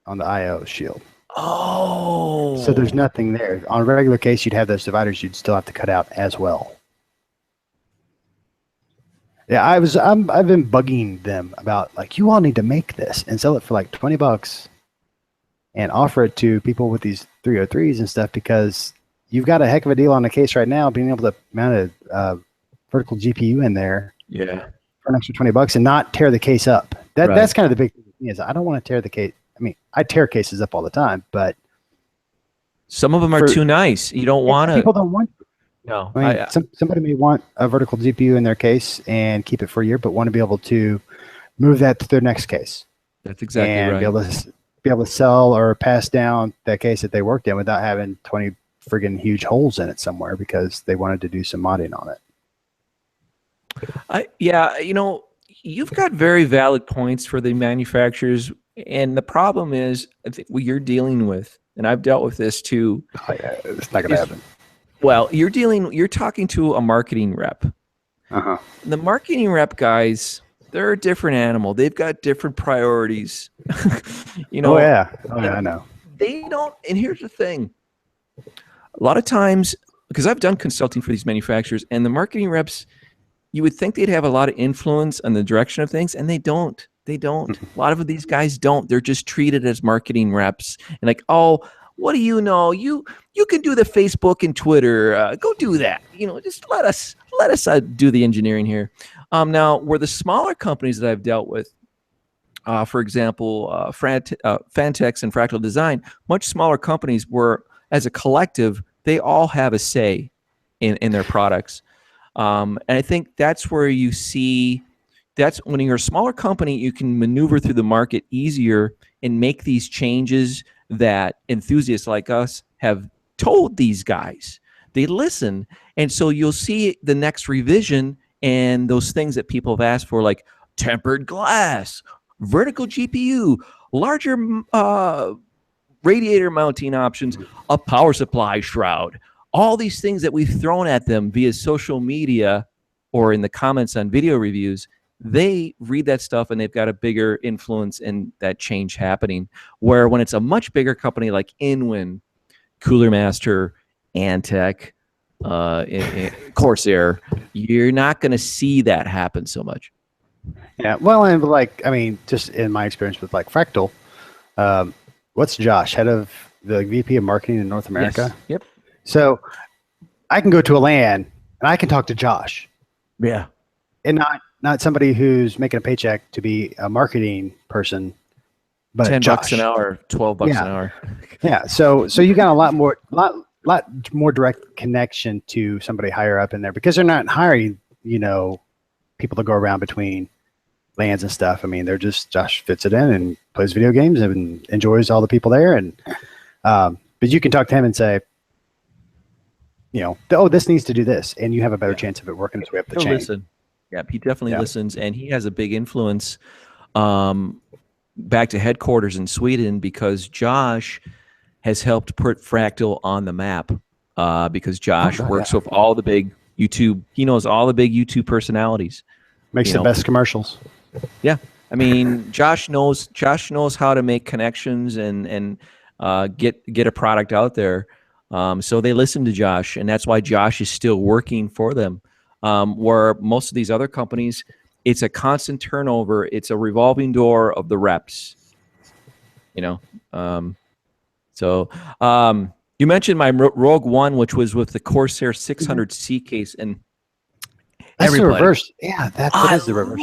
on the IO shield. Oh. So there's nothing there. On a regular case, you'd have those dividers. You'd still have to cut out as well. Yeah, I've been bugging them about like, you all need to make this and sell it for like $20 and offer it to people with these 303s and stuff because you've got a heck of a deal on the case right now, being able to mount a vertical GPU in there for an extra $20 and not tear the case up. That's kind of the big thing is I don't want to tear the case. I mean, I tear cases up all the time, but some of them are too nice. You don't want to. People don't want. No, I mean, somebody may want a vertical GPU in their case and keep it for a year, but want to be able to move that to their next case. That's exactly right. And be able to sell or pass down that case that they worked in without having 20 friggin' huge holes in it somewhere because they wanted to do some modding on it. Yeah, you know, you've got very valid points for the manufacturers, and the problem is, I think what you're dealing with, and I've dealt with this too. Oh yeah, it's not going to happen. Well, you're talking to a marketing rep. The marketing rep guys, they're a different animal. They've got different priorities. You know. Oh yeah, I know. They don't. And here's the thing. A lot of times, because I've done consulting for these manufacturers, and the marketing reps, you would think they'd have a lot of influence on the direction of things, and they don't. They don't. A lot of these guys don't. They're just treated as marketing reps, and like, oh, what do you know? You can do the Facebook and Twitter. Go do that. You know, just let us do the engineering here. Now, where the smaller companies that I've dealt with, for example, Fantex and Fractal Design, much smaller companies where, as a collective, they all have a say in their products. And I think that's where you see, that's when you're a smaller company, you can maneuver through the market easier and make these changes that enthusiasts like us have told these guys. They listen. And so you'll see the next revision and those things that people have asked for, like tempered glass, vertical GPU, larger radiator mounting options, a power supply shroud, all these things that we've thrown at them via social media or in the comments on video reviews. They read that stuff and they've got a bigger influence in that change happening. Where when it's a much bigger company like Inwin, Cooler Master, Antec, Corsair, you're not going to see that happen so much. Yeah, well, and like, I mean, just in my experience with like Fractal, what's Josh, head of the VP of marketing in North America? Yes. Yep. So I can go to a LAN and I can talk to Josh. Yeah. And not somebody who's making a paycheck to be a marketing person, but $10 an hour, $12 an hour. Yeah. So you got a lot more direct connection to somebody higher up in there because they're not hiring, you know, people to go around between LANs and stuff. I mean, they're just, Josh fits it in and plays video games and enjoys all the people there. And, but you can talk to him and say, oh, this needs to do this, and you have a better chance of it working its way up the He'll chain. listen. Yeah, he definitely listens, and he has a big influence back to headquarters in Sweden because Josh has helped put Fractal on the map because Josh works with all the big YouTube. He knows all the big YouTube personalities. Makes the best commercials. Yeah, I mean, Josh knows how to make connections and get a product out there. So they listen to Josh, and that's why Josh is still working for them. Where most of these other companies, it's a constant turnover. It's a revolving door of the reps. So you mentioned my Rogue One, which was with the Corsair 600C case, and that's the reverse. Yeah, that is the reverse.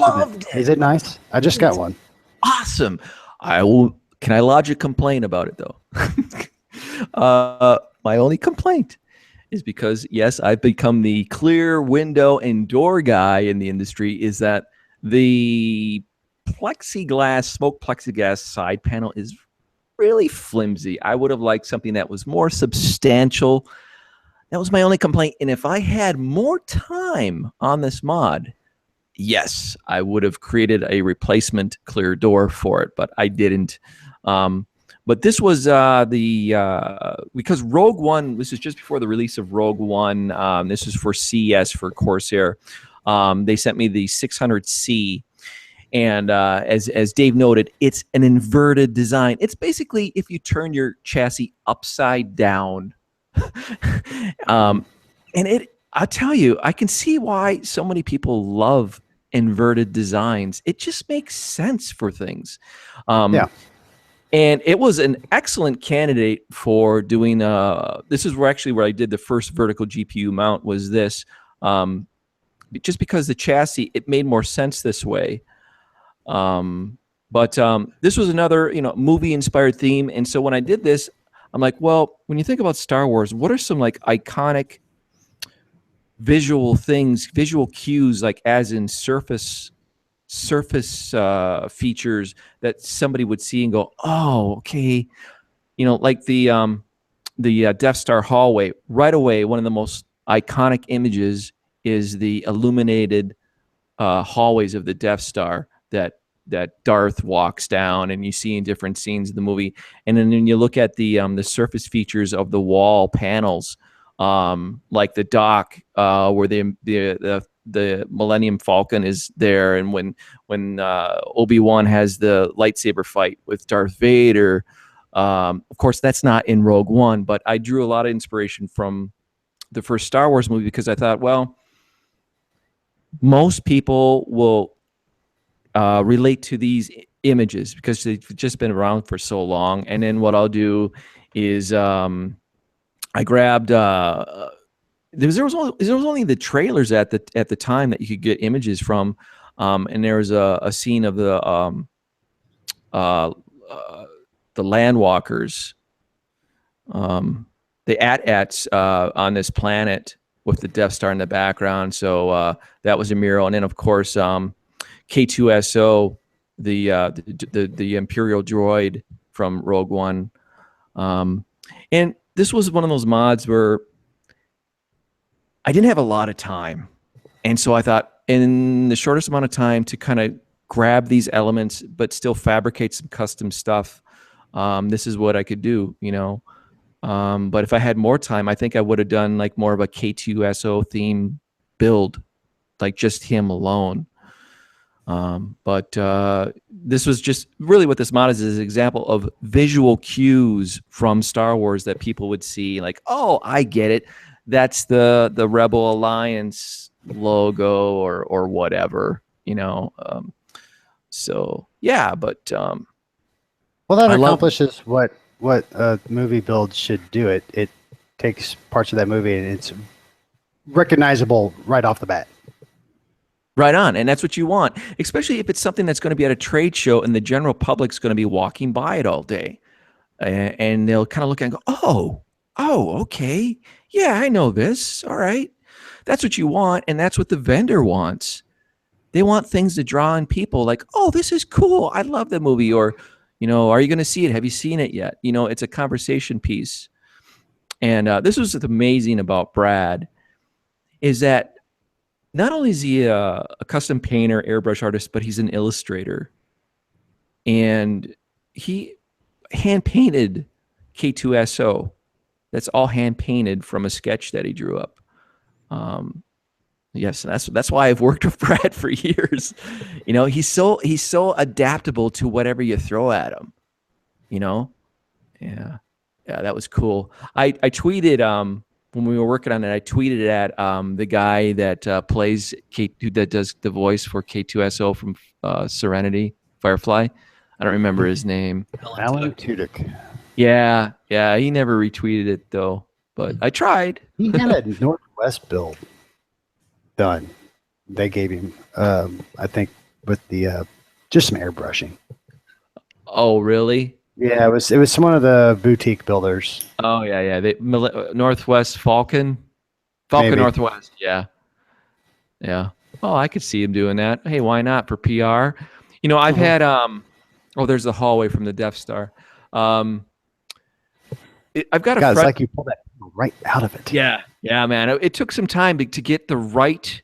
Is it nice? I just got one. Awesome. Can I lodge a complaint about it though? My only complaint is because, yes, I've become the clear window and door guy in the industry, is that the smoke plexiglass side panel is really flimsy. I would have liked something that was more substantial. That was my only complaint. And if I had more time on this mod, yes, I would have created a replacement clear door for it, but I didn't. But this was because Rogue One, this is just before the release of Rogue One. This is for CES for Corsair. They sent me the 600C. And as Dave noted, it's an inverted design. It's basically if you turn your chassis upside down. And I'll tell you, I can see why so many people love inverted designs. It just makes sense for things. And it was an excellent candidate for doing. This is where I did the first vertical GPU mount. Was this just because the chassis, it made more sense this way. But this was another movie inspired theme, and so when I did this, I'm like, well, when you think about Star Wars, what are some like iconic visual cues, like as in surface features that somebody would see and go, oh, okay, like the Death Star hallway. Right away, one of the most iconic images is the illuminated hallways of the Death Star that Darth walks down, and you see in different scenes of the movie. And then when you look at the surface features of the wall panels, like the dock where the Millennium Falcon is there, and when Obi-Wan has the lightsaber fight with Darth Vader. Of course, that's not in Rogue One, but I drew a lot of inspiration from the first Star Wars movie because I thought, well, most people will relate to these images because they've just been around for so long. And then what I'll do is I grabbed there was only the trailers at the time that you could get images from, and there was a scene of the landwalkers, the AT-ATs on this planet with the Death Star in the background. So that was a mural, and then of course K2SO, the Imperial droid from Rogue One, and this was one of those mods where I didn't have a lot of time, and so I thought, in the shortest amount of time to kind of grab these elements but still fabricate some custom stuff, this is what I could do, but if I had more time, I think I would have done like more of a K2SO theme build, like just him alone. But this was just really what this mod is an example of visual cues from Star Wars that people would see, like, oh, I get it. That's the Rebel Alliance logo or whatever, so yeah, but well, that accomplishes what a movie build should do. It takes parts of that movie and it's recognizable right off the bat. Right on, and that's what you want, especially if it's something that's going to be at a trade show and the general public's going to be walking by it all day, and they'll kind of look and go, oh, okay, yeah, I know this. All right, that's what you want, and that's what the vendor wants. They want things to draw in people, like, oh, this is cool. I love the movie, or are you going to see it? Have you seen it yet? It's a conversation piece. And this was amazing about Brad, is that not only is he a custom painter, airbrush artist, but he's an illustrator. And he hand painted K2SO. That's all hand painted from a sketch that he drew up. Yes, that's why I've worked with Brad for years. You know, he's so adaptable to whatever you throw at him. You know, yeah, that was cool. I tweeted when we were working on it. I tweeted at the guy that plays that does the voice for K2SO from Serenity Firefly. I don't remember his name. Alan Tudyk. Yeah, he never retweeted it though, but I tried. He had a Northwest build done. They gave him, I think, with the just some airbrushing. Oh, really? Yeah, it was one of the boutique builders. Oh yeah. Northwest Falcon Maybe. Northwest. Yeah. Oh, I could see him doing that. Hey, why not for PR? You know, I've had there's the hallway from the Death Star. I've got a friend. It's like you pull that right out of it. Yeah, man. It took some time to get the right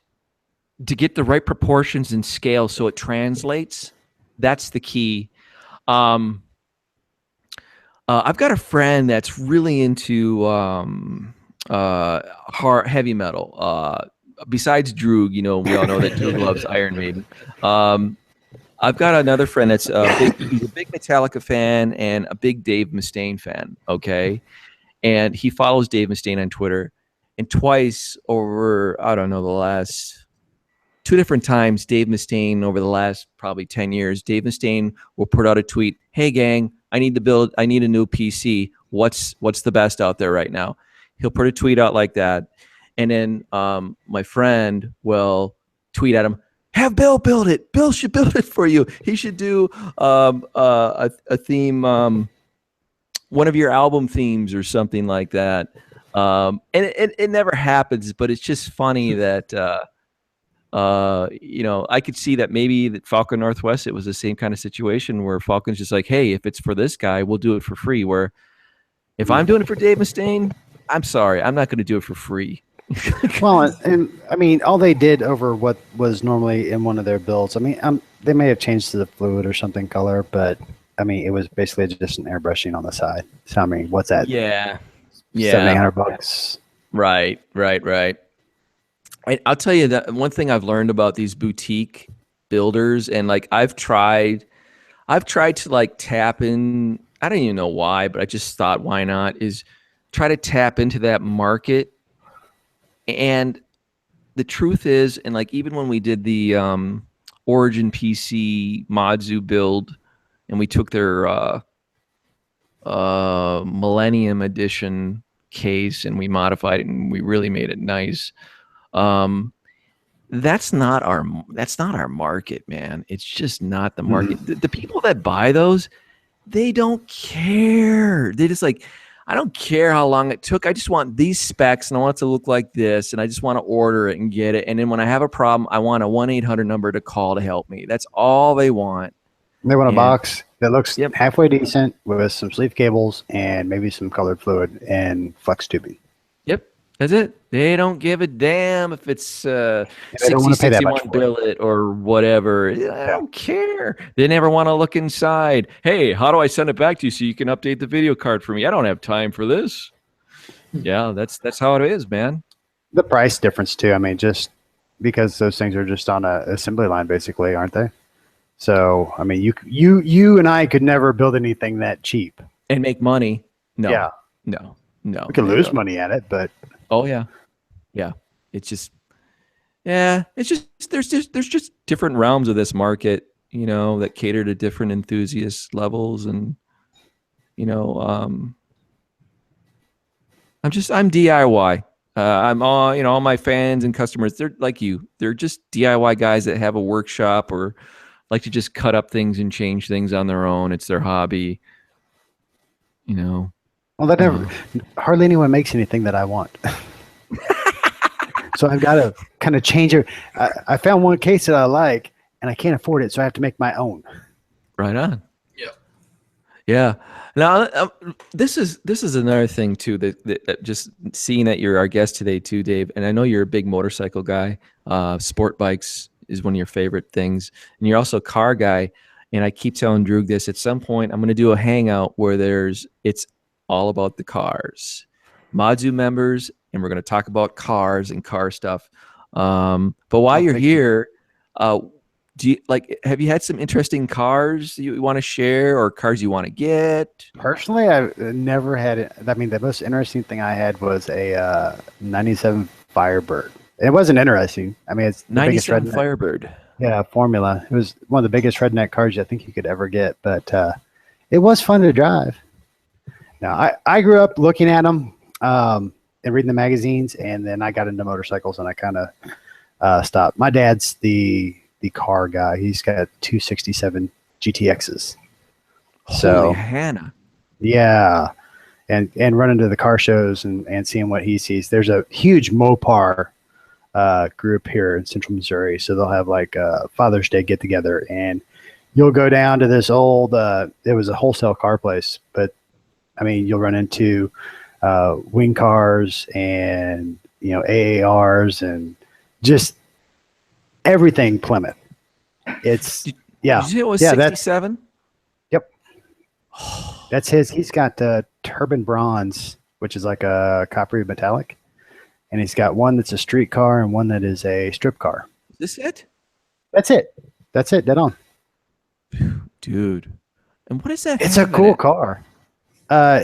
proportions and scale so it translates. That's the key. I've got a friend that's really into heavy metal. Besides Droug, you know, we all know that Droug loves Iron Maiden. I've got another friend that's he's a big Metallica fan and a big Dave Mustaine fan, okay? And he follows Dave Mustaine on Twitter. And twice over, I don't know, the last 2 different times, Dave Mustaine, over the last probably 10 years, Dave Mustaine will put out a tweet, hey, gang, I need a new PC. What's the best out there right now? He'll put a tweet out like that. And then my friend will tweet at him, have Bill build it. Bill should build it for you. He should do a theme, one of your album themes or something like that. And it never happens, but it's just funny that, you know, I could see that maybe that Falcon Northwest, it was the same kind of situation where Falcon's just like, hey, if it's for this guy, we'll do it for free. Where if I'm doing it for Dave Mustaine, I'm sorry, I'm not going to do it for free. Well, and I mean, all they did over what was normally in one of their builds, I mean, they may have changed to the fluid or something color, but I mean, it was basically just an airbrushing on the side. So I mean, what's that? Yeah. $700. Right. I'll tell you that one thing I've learned about these boutique builders, and like I've tried to like tap in. I don't even know why, but I just thought, why not? Is try to tap into that market. And the truth is, and like even when we did the Origin PC ModZoo build, and we took their Millennium Edition case and we modified it and we really made it nice. That's not our market, man. It's just not the market. The people that buy those, they don't care. They just like, I don't care how long it took. I just want these specs and I want it to look like this, and I just want to order it and get it. And then when I have a problem, I want a 1-800 number to call to help me. That's all they want. They want a box that looks halfway decent with some sleeve cables and maybe some colored fluid and flex tubing. Yep, that's it. They don't give a damn if it's 6061 billet or whatever. I don't care. They never want to look inside. Hey, how do I send it back to you so you can update the video card for me? I don't have time for this. Yeah, that's how it is, man. The price difference too. I mean, just because those things are just on a assembly line, basically, aren't they? So, I mean, you and I could never build anything that cheap and make money. No, yeah, no. We could lose money at it, but it's just there's just different realms of this market, you know, that cater to different enthusiast levels, and you know, I'm DIY. I'm all my fans and customers, they're like you. They're just DIY guys that have a workshop or like to just cut up things and change things on their own. It's their hobby, you know. Well, that never hardly anyone makes anything that I want. So I've got to kind of change it. I found one case that I like, and I can't afford it, so I have to make my own. Right on. Yeah. Yeah. Now, this is another thing too that just seeing that you're our guest today too, Dave. And I know you're a big motorcycle guy. Sport bikes is one of your favorite things, and you're also a car guy. And I keep telling Droug this. At some point, I'm going to do a hangout where it's all about the cars, ModZoo members, and we're going to talk about cars and car stuff. But while you're here, have you had some interesting cars you want to share or cars you want to get? Personally, I've never had it. I mean, the most interesting thing I had was a 97 Firebird. It wasn't interesting. I mean, it's the biggest 97 redneck. Firebird. Yeah, Formula. It was one of the biggest redneck cars I think you could ever get, but it was fun to drive. Now, I grew up looking at them and reading the magazines, and then I got into motorcycles, and I kind of stopped. My dad's the car guy. He's got 267 GTXs. Holy Hannah. Yeah. And running to the car shows and seeing what he sees. There's a huge Mopar group here in Central Missouri. So they'll have like a Father's Day get together, and you'll go down to this old, it was a wholesale car place, but I mean, you'll run into wing cars and, AARs and just everything Plymouth. It's Did you say it was 67? Yep. That's his. He's got Turban Bronze, which is like a coppery metallic, and he's got one that's a street car and one that is a strip car. Is this it? That's it. Dead on. Dude. And what is that? It's a cool car.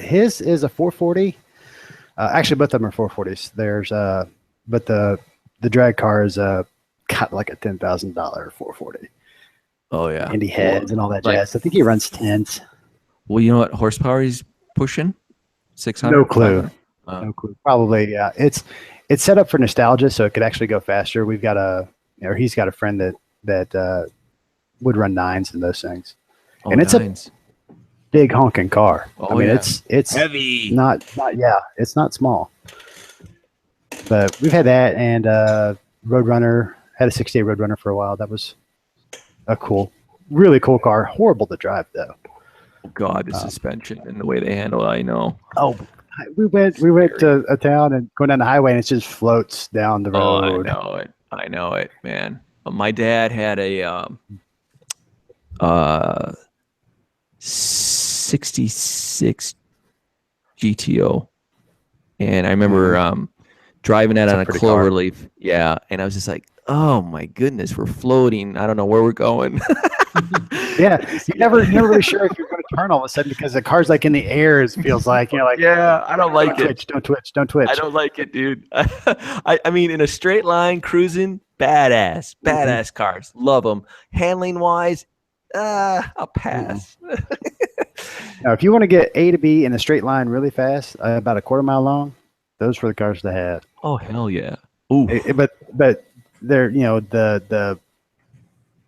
His is a 440. Actually, both of them are 440s. But the drag car is got like a $10,000 440. Oh yeah, Indy heads and all that jazz. I think he runs 10s. Well, you know what horsepower he's pushing? 600. No clue. No clue. Probably, yeah. It's set up for nostalgia, so it could actually go faster. We've got he's got a friend that would run 9s in those things, and it's 9s. A big honking car. Oh, I mean, yeah. it's heavy. Not it's not small. But we've had that, and Roadrunner. Had a 68 Roadrunner for a while. That was a really cool car. Horrible to drive though. God, the suspension and the way they handle it, I know. Oh, we went to a town and going down the highway, and it just floats down the road. Oh, I know it, man. My dad had a 66 GTO, and I remember driving that on a Cloverleaf. Yeah, and I was just like, oh my goodness, we're floating. I don't know where we're going. Yeah, you're never really sure if you're going to turn all of a sudden because the car's like in the air. It feels like yeah, I don't like it. Don't twitch. I don't like it, dude. I mean, in a straight line cruising, badass cars, love them. Handling wise, I'll pass. Now, if you want to get A to B in a straight line really fast, about a quarter mile long, those were the cars to have. Oh hell yeah! Ooh, but they're the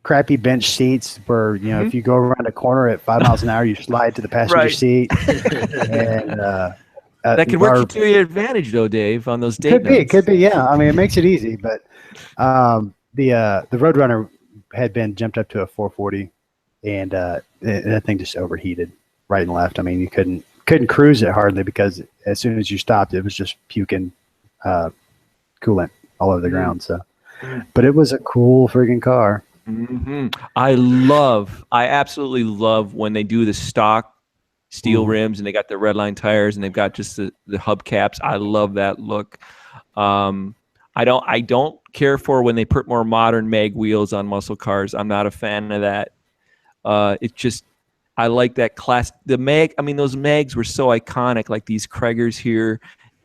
crappy bench seats where if you go around a corner at 5 miles an hour, you slide to the passenger seat. And that could work to your advantage, though, Dave, on those date nights. Could be. Yeah, I mean, it makes it easy. But the Roadrunner had been jumped up to a 440, and that thing just overheated right and left. I mean, you couldn't cruise it hardly because as soon as you stopped, it was just puking coolant all over the ground. So, but it was a cool friggin' car. Mm-hmm. I absolutely love when they do the stock steel rims and they got the red line tires and they've got just the hubcaps. I love that look. I don't care for when they put more modern mag wheels on muscle cars. I'm not a fan of that. I like that class. The mag. I mean, those mags were so iconic, like these Kraggers here.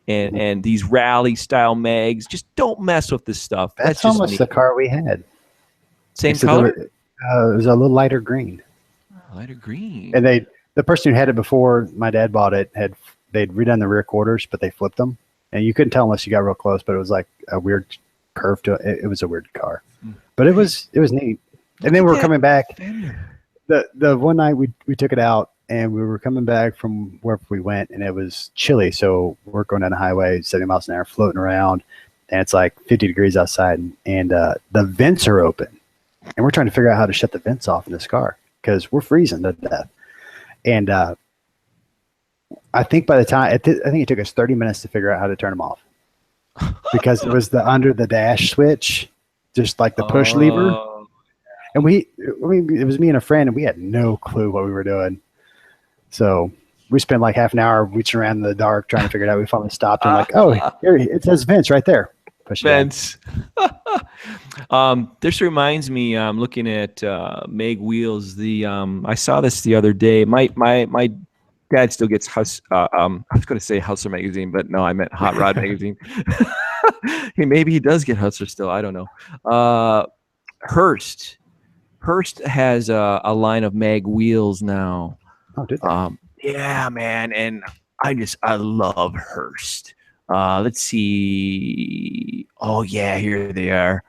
And these rally style mags, just don't mess with this stuff. That's just almost the car we had. Same color? It was a little lighter green. Lighter green. And the person who had it before my dad bought it they'd redone the rear quarters, but they flipped them, and you couldn't tell unless you got real close. But it was like a weird curve to it. It was a weird car, but it was neat. And then we were coming back. The one night we took it out. And we were coming back from wherever we went, and it was chilly. So we're going down the highway, 70 miles an hour, floating around, and it's like 50 degrees outside, and the vents are open. And we're trying to figure out how to shut the vents off in this car because we're freezing to death. And I think by the time, I think it took us 30 minutes to figure out how to turn them off because it was the under the dash switch, just like the push lever. And it was me and a friend, and we had no clue what we were doing. So we spent like half an hour reaching around in the dark trying to figure it out. We finally stopped and like, oh, here it says Vince right there. Push Vince. This reminds me. I'm looking at Meg Wheels. I saw this the other day. My dad still gets I was going to say Hustler magazine, but no, I meant Hot Rod magazine. Maybe he does get Hustler still. I don't know. Hearst has a line of Mag Wheels now. Oh, did they? Yeah, man, and I love Hearst. Let's see. Oh yeah, here they are.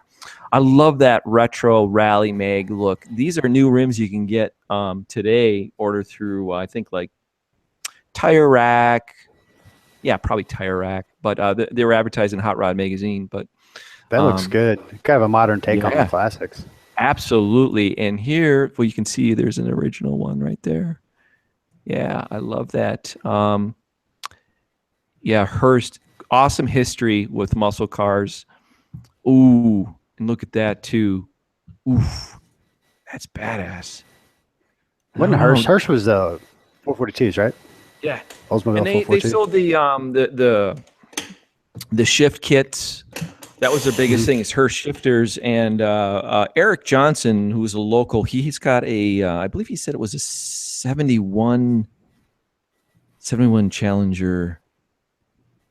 I love that retro rally mag look. These are new rims you can get today. Order through I think like Tire Rack. Yeah, probably Tire Rack. But they were advertising Hot Rod magazine. But that looks good. Kind of a modern take on the classics. Absolutely. And here, well, you can see there's an original one right there. Yeah, I love that. Yeah, Hearst, awesome history with muscle cars. Ooh, and look at that too. Oof, that's badass. Wasn't Hearst? Hearst was 442s, right? Yeah. Oldsmobile And they sold the shift kits. That was their biggest thing is Hearst shifters. And Eric Johnson, who's a local, he's got I believe he said it was a 71 Challenger.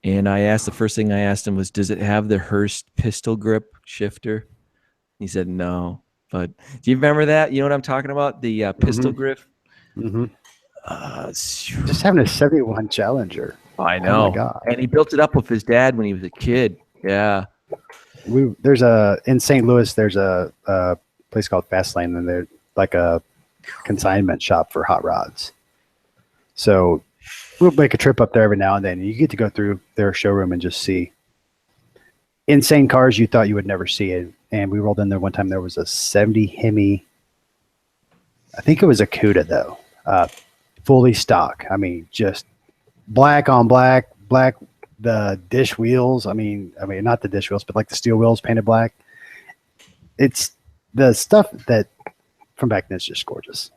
And the first thing I asked him was, does it have the Hearst pistol grip shifter? He said no. But do you remember that? You know what I'm talking about? The pistol grip? Mm-hmm. Just having a 71 Challenger. I know. Oh my God. And he built it up with his dad when he was a kid. Yeah. In St. Louis, there's a place called Fastlane, and they're like a consignment shop for hot rods. So we'll make a trip up there every now and then. You get to go through their showroom and just see insane cars you thought you would never see it. And we rolled in there one time. There was a 70 Hemi. I think it was a Cuda though, fully stock. I mean, just black on black. The dish wheels. I mean, not the dish wheels, but like the steel wheels painted black. It's the stuff that from back then is just gorgeous.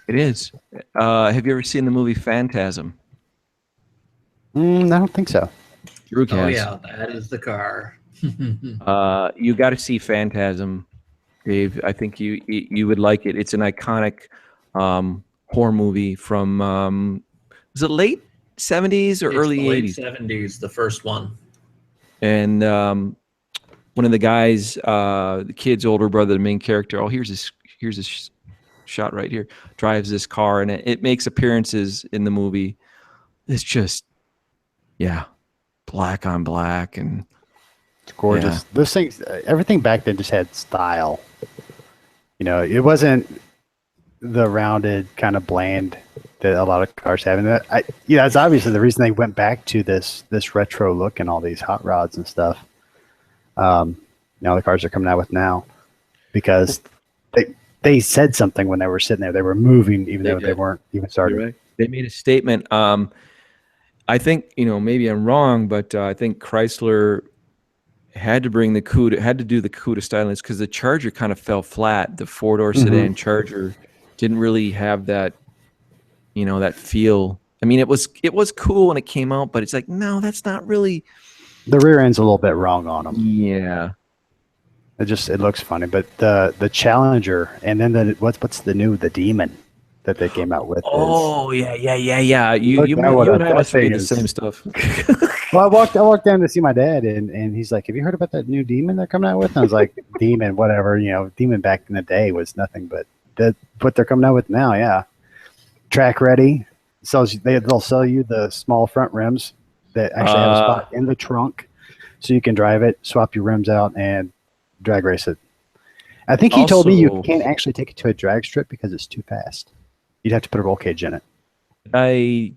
It is. Have you ever seen the movie Phantasm? I don't think so. Droug has. Oh yeah, that is the car. You got to see Phantasm, Dave. I think you would like it. It's an iconic horror movie from was it late 70s or early 80s? Late 70s, the first one. And one of the guys, the kid's older brother, the main character. Oh, here's this shot right here. Drives this car, and it makes appearances in the movie. It's just, yeah, black on black, and it's gorgeous. Yeah. Those things, everything back then just had style. You know, it wasn't the rounded kind of bland that a lot of cars have. And that's obviously the reason they went back to this retro look and all these hot rods and stuff. The cars are coming out with now because they said something when they were sitting there. They were moving even though they weren't even started. Right. They made a statement. I think, maybe I'm wrong, but I think Chrysler had to bring the Cuda, had to do the Cuda styling because the Charger kind of fell flat. The four-door sedan Charger didn't really have that, that feel. I mean, it was cool when it came out, but it's like, no, that's not really. The rear end's a little bit wrong on them. Yeah. It looks funny, but the Challenger and then what's the Demon that they came out with? Oh yeah. You and I must read the same stuff. Well, I walked down to see my dad, and he's like, "Have you heard about that new Demon they're coming out with?" And I was like, "Demon, whatever. Demon back in the day was nothing, but what they're coming out with now, yeah. Track ready. They'll sell you the small front rims that actually have a spot in the trunk, so you can drive it, swap your rims out, and drag race it. I think he told me you can't actually take it to a drag strip because it's too fast. You'd have to put a roll cage in it.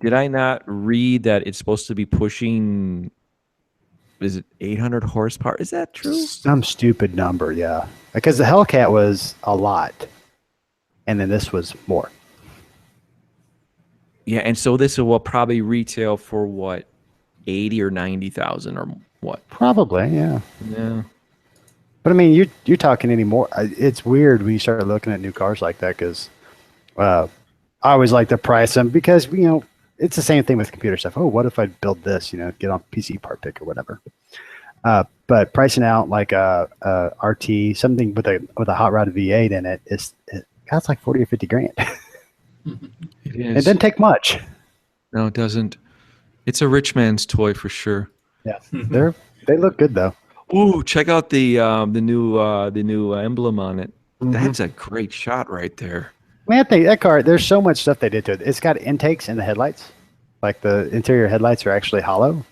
Did I not read that it's supposed to be pushing? Is it 800 horsepower? Is that true? Some stupid number, yeah. Because the Hellcat was a lot, and then this was more. Yeah, and so this will probably retail for what, 80 or 90,000 or what? Probably, yeah. Yeah. But I mean, you're talking anymore. It's weird when you start looking at new cars like that because I always like to price them because it's the same thing with computer stuff. Oh, what if I build this? Get on PC Part Pick or whatever. But pricing out like a RT, something with a hot rod V8 in it costs like 40 or 50 grand. It is. It doesn't take much. No, it doesn't. It's a rich man's toy for sure. Yeah, they look good though. Ooh, check out the new emblem on it. That's a great shot right there. Man, that car. There's so much stuff they did to it. It's got intakes in the headlights, like the interior headlights are actually hollow.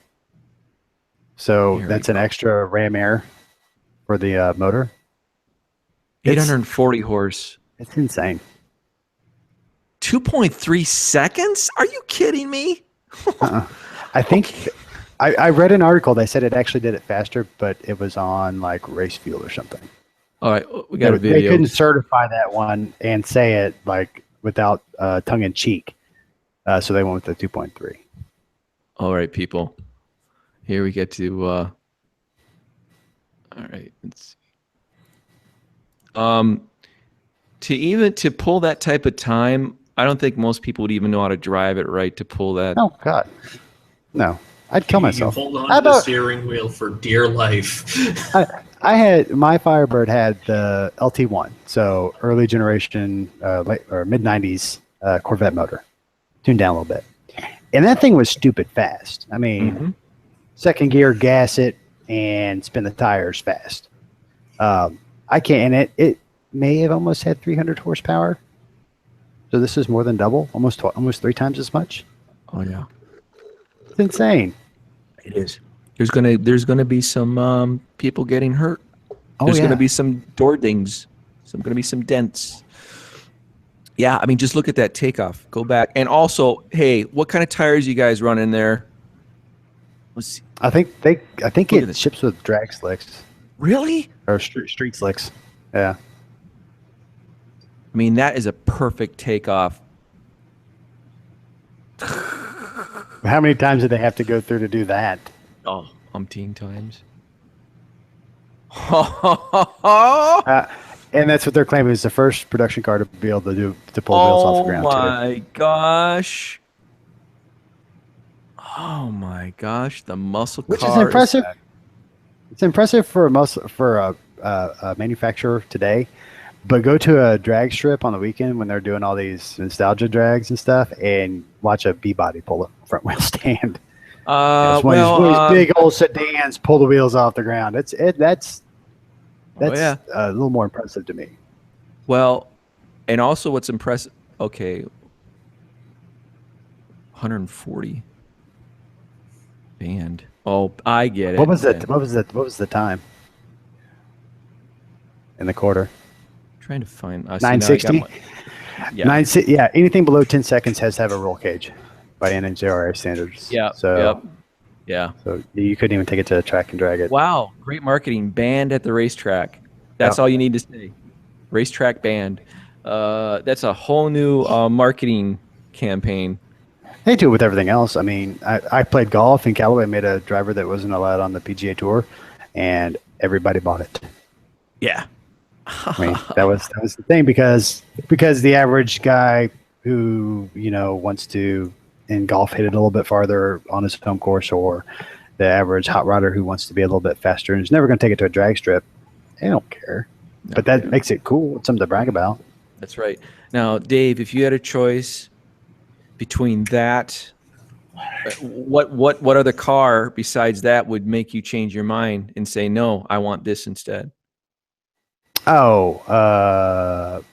So that's an extra ram air for the motor. 840 horse. It's insane. 2.3 seconds? Are you kidding me? I think I read an article. They said it actually did it faster, but it was on like race fuel or something. All right, we got a video. They couldn't certify that one and say it like without tongue in cheek, so they went with the 2.3. All right, people. Here we get to. All right, let's see. To pull that type of time, I don't think most people would even know how to drive it right to pull that. Oh God, no! I'd kill myself. You hold on to the steering wheel for dear life. I had my Firebird had the LT1, so early generation, late or mid '90s Corvette motor, tuned down a little bit, and that thing was stupid fast. I mean, second gear, gas it, and spin the tires fast. I can't, and it may have almost had 300 horsepower. So this is more than double, almost 3 times as much. Oh yeah, it's insane. It is. There's gonna be some people getting hurt. There's gonna be some door dings. Gonna be some dents. Yeah, I mean, just look at that takeoff. Go back, and also, hey, what kind of tires you guys run in there? Let's see. I think it ships with drag slicks. Really? Or street slicks. Yeah. I mean, that is a perfect takeoff. How many times did they have to go through to do that? Oh, umpteen times. And that's what they're claiming is the first production car to be able to pull wheels off the ground. Oh my gosh! Oh my gosh! The muscle car, which is impressive. It's impressive for a manufacturer today. But go to a drag strip on the weekend when they're doing all these nostalgia drags and stuff, and watch a B-body pull a front wheel stand. One of these big old sedans pull the wheels off the ground. That's a little more impressive to me. Well, and also what's impressive. Okay, 140 band. Oh, I get it. What was it? What was the time in the quarter? Trying to find 960. Yeah. Yeah, anything below 10 seconds has to have a roll cage by NHRA standards. Yeah. So yeah. So you couldn't even take it to the track and drag it. Wow, great marketing. Banned at the racetrack. That's all you need to say. Racetrack banned. That's a whole new marketing campaign. They do it with everything else. I mean, I played golf, and Callaway made a driver that wasn't allowed on the PGA Tour, and everybody bought it. Yeah. I mean, that was the thing because the average guy who wants to in golf hit it a little bit farther on his home course, or the average hot rodder who wants to be a little bit faster and is never going to take it to a drag strip, they don't care. No, but that makes it cool. It's something to brag about. That's right. Now, Dave, if you had a choice between that, what other car besides that would make you change your mind and say, no, I want this instead? Oh,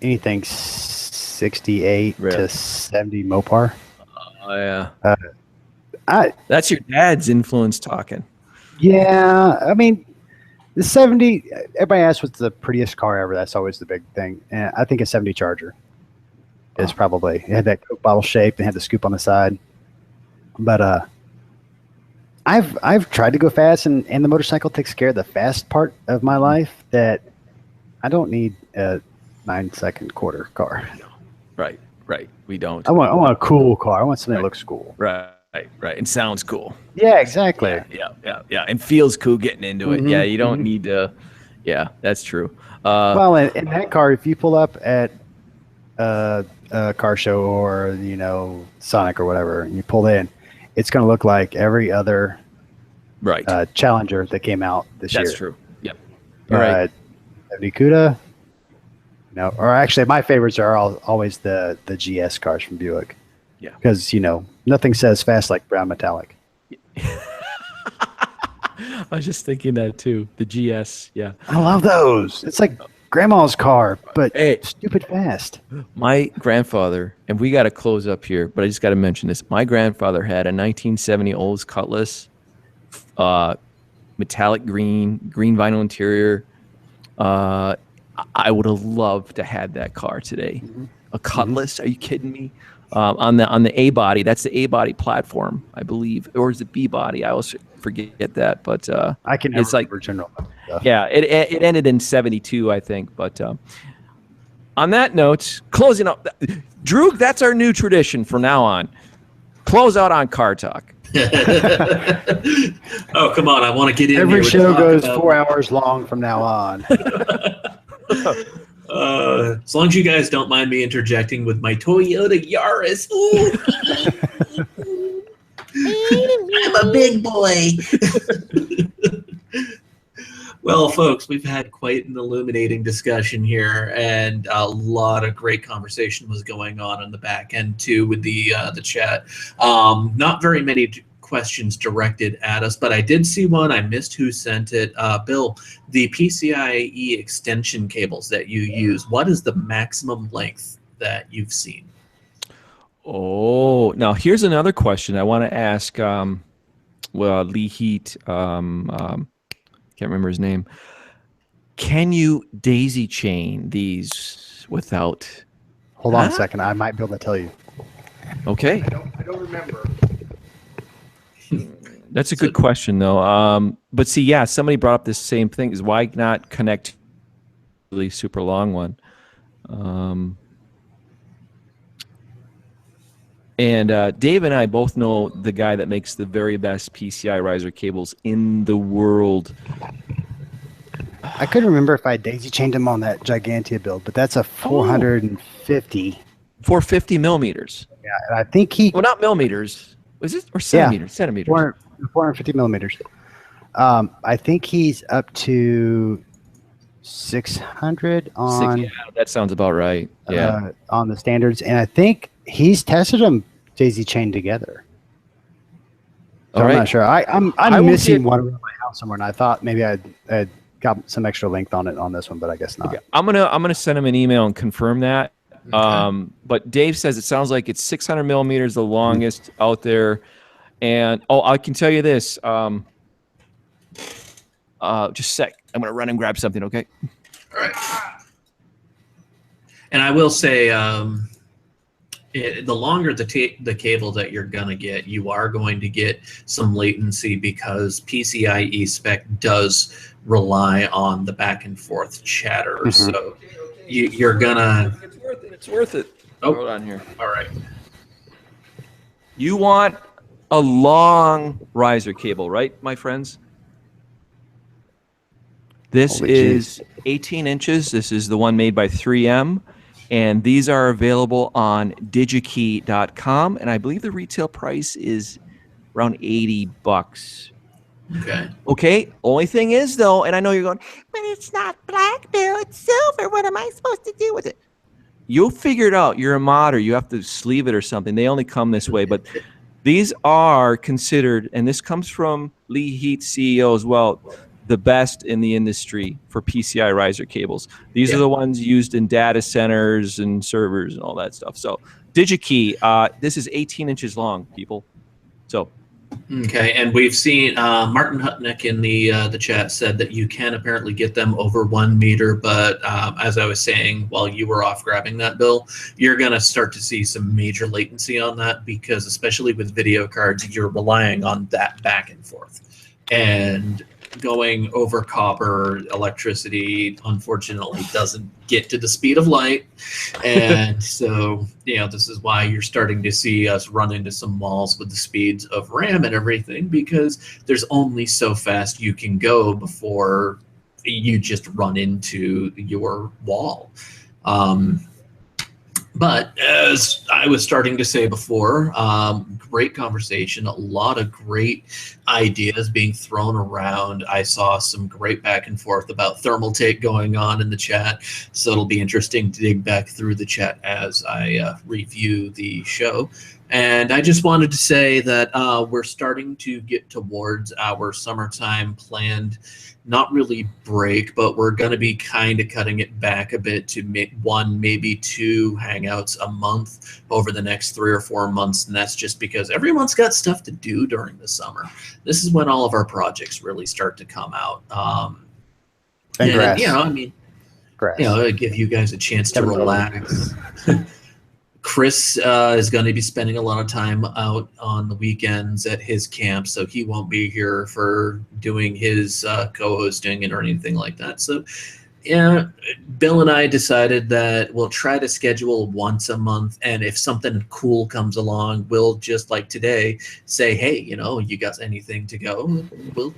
anything 68 to 70 Mopar. Oh yeah. That's your dad's influence talking. Yeah, I mean, the 70. Everybody asks what's the prettiest car ever. That's always the big thing, and I think a 70 Charger is probably. It had that Coke bottle shape and had the scoop on the side. But I've tried to go fast, and the motorcycle takes care of the fast part of my life. That I don't need a 9-second quarter car. Right. Right. We don't. I want a cool car. I want something that looks cool. Right. Right. And sounds cool. Yeah, exactly. Yeah. And feels cool getting into it. Yeah. You don't need to. Yeah, that's true. Well, in that car, if you pull up at a car show or Sonic or whatever, and you pull in, it's going to look like every other Challenger that came out this year. That's true. Yep. All right. Nikuda. No, or actually, my favorites are always the GS cars from Buick. Yeah. Because nothing says fast like brown metallic. I was just thinking that too. The GS. Yeah. I love those. It's like grandma's car, but stupid fast. My grandfather, and we got to close up here, but I just got to mention this. My grandfather had a 1970 Olds Cutlass, metallic green vinyl interior. I would have loved to have that car today. A Cutlass? Are you kidding me? On the A body, that's the A body platform, I believe, or is it B body? I always forget that, but I can. It's like general stuff. Yeah, it ended in 72, I think. But on that note, closing up, Droug, that's our new tradition from now on. Close out on car talk. Oh, come on! I want to get in. Every show goes 4 hours long from now on. As long as you guys don't mind me interjecting with my Toyota Yaris. I'm a big boy. Well, folks, we've had quite an illuminating discussion here, and a lot of great conversation was going on in the back end too with the chat. Not very many questions directed at us, but I did see one. I missed who sent it. Bill, the PCIe extension cables that you use, what is the maximum length that you've seen? Oh, now here's another question I want to ask. Lee Heat, can't remember his name. Can you daisy chain these without? Hold on a second. I might be able to tell you. Okay. I don't remember. That's a good question, though. But see, yeah, somebody brought up this same thing. Is why not connect to a really super long one? And Dave and I both know the guy that makes the very best PCI riser cables in the world. I couldn't remember if I daisy chained him on that Gigantia build, but that's a 450. 450 millimeters. Yeah, and I think he. Well, not millimeters. Was it or centimeters? Yeah, centimeters. 450 millimeters. I think he's up to 600 on. Yeah, that sounds about right. Yeah, on the standards, and I think he's tested them daisy chained together. So I'm not sure. I'm missing one around my house somewhere, and I thought maybe I'd got some extra length on it on this one, but I guess not. Okay. I'm gonna send him an email and confirm that. Okay. But Dave says it sounds like it's 600 millimeters, the longest out there. And I can tell you this. Just a sec. I'm gonna run and grab something. Okay. All right. And I will say, the longer the cable that you're gonna get, you are going to get some latency because PCIe spec does rely on the back and forth chatter. So you're gonna. It's worth it. It's worth it. Oh, hold on here. All right. You want a long riser cable, right, my friends? This is 18 inches. This is the one made by 3M. And these are available on digikey.com. And I believe the retail price is around $80. Okay. Only thing is, though, and I know you're going, but it's not black, Bill. It's silver. What am I supposed to do with it? You'll figure it out. You're a modder. You have to sleeve it or something. They only come this way. But these are considered, and this comes from Lee Heat CEO as well, the best in the industry for PCI riser cables. These are the ones used in data centers and servers and all that stuff. So DigiKey, this is 18 inches long, people. So. Okay, and we've seen Martin Hutnick in the chat said that you can apparently get them over 1 meter, but as I was saying while you were off grabbing that, Bill, you're going to start to see some major latency on that because especially with video cards, you're relying on that back and forth. And going over copper electricity unfortunately doesn't get to the speed of light, and so this is why you're starting to see us run into some walls with the speeds of RAM and everything, because there's only so fast you can go before you just run into your wall. But as I was starting to say before, great conversation, a lot of great ideas being thrown around. I saw some great back and forth about thermal take going on in the chat, so it'll be interesting to dig back through the chat as I review the show. And I just wanted to say that we're starting to get towards our summertime planned, not really break, but we're going to be kind of cutting it back a bit to one, maybe two hangouts a month over the next 3 or 4 months. And that's just because everyone's got stuff to do during the summer. This is when all of our projects really start to come out. And grass. Give you guys a chance to relax. Chris is going to be spending a lot of time out on the weekends at his camp, so he won't be here for doing his co-hosting or anything like that. So, Bill and I decided that we'll try to schedule once a month, and if something cool comes along, we'll just like today say, hey, you got anything to go? We'll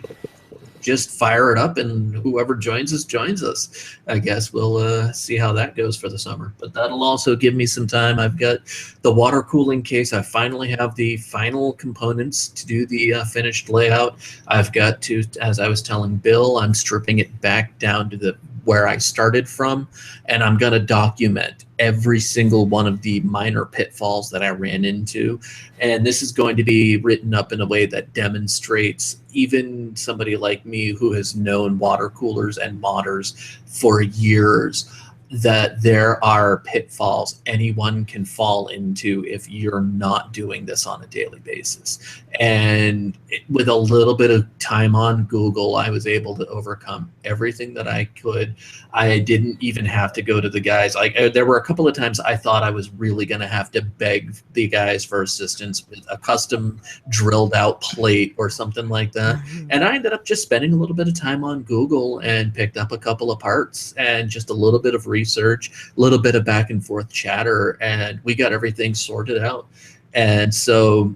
just fire it up, and whoever joins us. I guess we'll see how that goes for the summer. But that'll also give me some time. I've got the water cooling case. I finally have the final components to do the finished layout. I've got to, as I was telling Bill, I'm stripping it back down to where I started from, and I'm going to document every single one of the minor pitfalls that I ran into. And this is going to be written up in a way that demonstrates even somebody like me who has known water coolers and modders for years that there are pitfalls anyone can fall into if you're not doing this on a daily basis. And with a little bit of time on Google, I was able to overcome everything that I could. I didn't even have to go to the guys. There were a couple of times I thought I was really going to have to beg the guys for assistance with a custom drilled out plate or something like that. And I ended up just spending a little bit of time on Google and picked up a couple of parts and just a little bit of research, a little bit of back and forth chatter, and we got everything sorted out. And so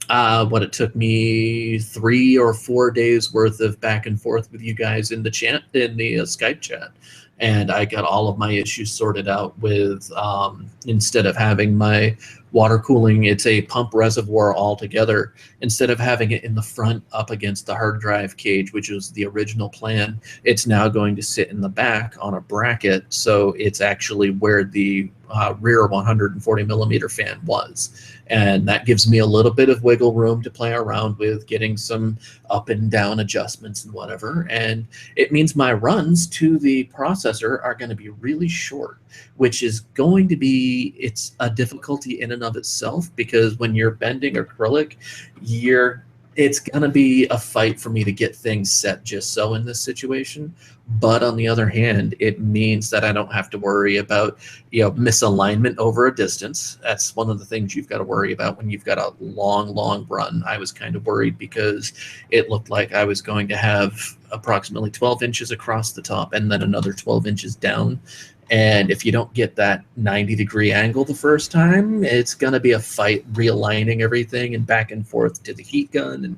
what it took me 3 or 4 days worth of back and forth with you guys in the chat, in the Skype chat, and I got all of my issues sorted out with instead of having my water cooling, it's a pump reservoir altogether. Instead of having it in the front up against the hard drive cage, which was the original plan, it's now going to sit in the back on a bracket, so it's actually where the rear 140 millimeter fan was. And that gives me a little bit of wiggle room to play around with, getting some up and down adjustments and whatever. And it means my runs to the processor are going to be really short, which is going to be, it's a difficulty in and of itself, because when you're bending acrylic, it's going to be a fight for me to get things set just so in this situation. But on the other hand, it means that I don't have to worry about, misalignment over a distance. That's one of the things you've got to worry about when you've got a long run. I was kind of worried because it looked like I was going to have approximately 12 inches across the top and then another 12 inches down. And if you don't get that 90-degree angle the first time, it's going to be a fight realigning everything and back and forth to the heat gun. And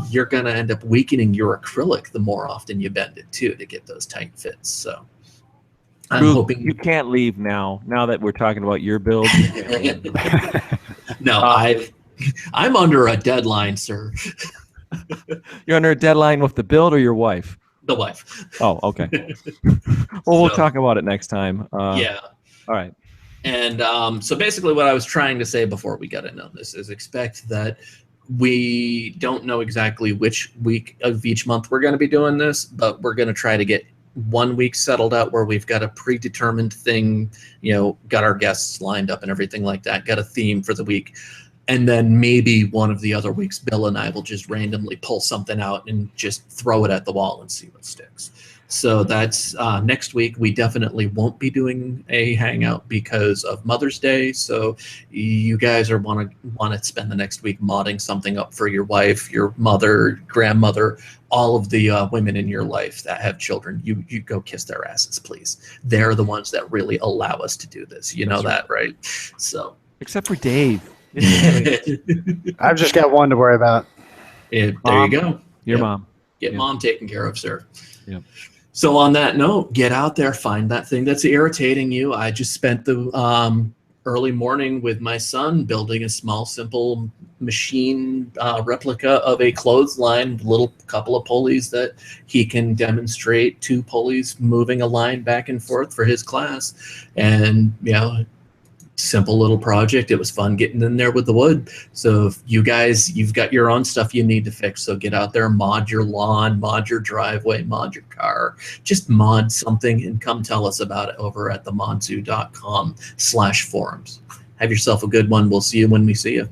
you're going to end up weakening your acrylic the more often you bend it, too, to get those tight fits. So I'm hoping you can't leave now that we're talking about your build. No, I'm under a deadline, sir. You're under a deadline with the build or your wife? The wife. Oh, okay. Well, we'll talk about it next time. Yeah. All right. And so basically what I was trying to say before we got into this is expect that we don't know exactly which week of each month we're going to be doing this, but we're going to try to get 1 week settled out where we've got a predetermined thing, got our guests lined up and everything like that, got a theme for the week. And then maybe one of the other weeks, Bill and I will just randomly pull something out and just throw it at the wall and see what sticks. So that's next week. We definitely won't be doing a hangout because of Mother's Day. So you guys are want to spend the next week modding something up for your wife, your mother, grandmother, all of the women in your life that have children. You go kiss their asses, please. They're the ones that really allow us to do this. You know that, right? So except for Dave. I've just got one to worry about. There you go. Your mom. Get mom taken care of, sir. Yep. So on that note, get out there, find that thing that's irritating you. I just spent the early morning with my son building a small, simple machine replica of a clothesline, little couple of pulleys that he can demonstrate, 2 pulleys moving a line back and forth for his class. And, simple little project. It was fun getting in there with the wood. So if you guys, you've got your own stuff you need to fix. So get out there, mod your lawn, mod your driveway, mod your car, just mod something and come tell us about it over at TheModZoo.com/forums. Have yourself a good one. We'll see you when we see you.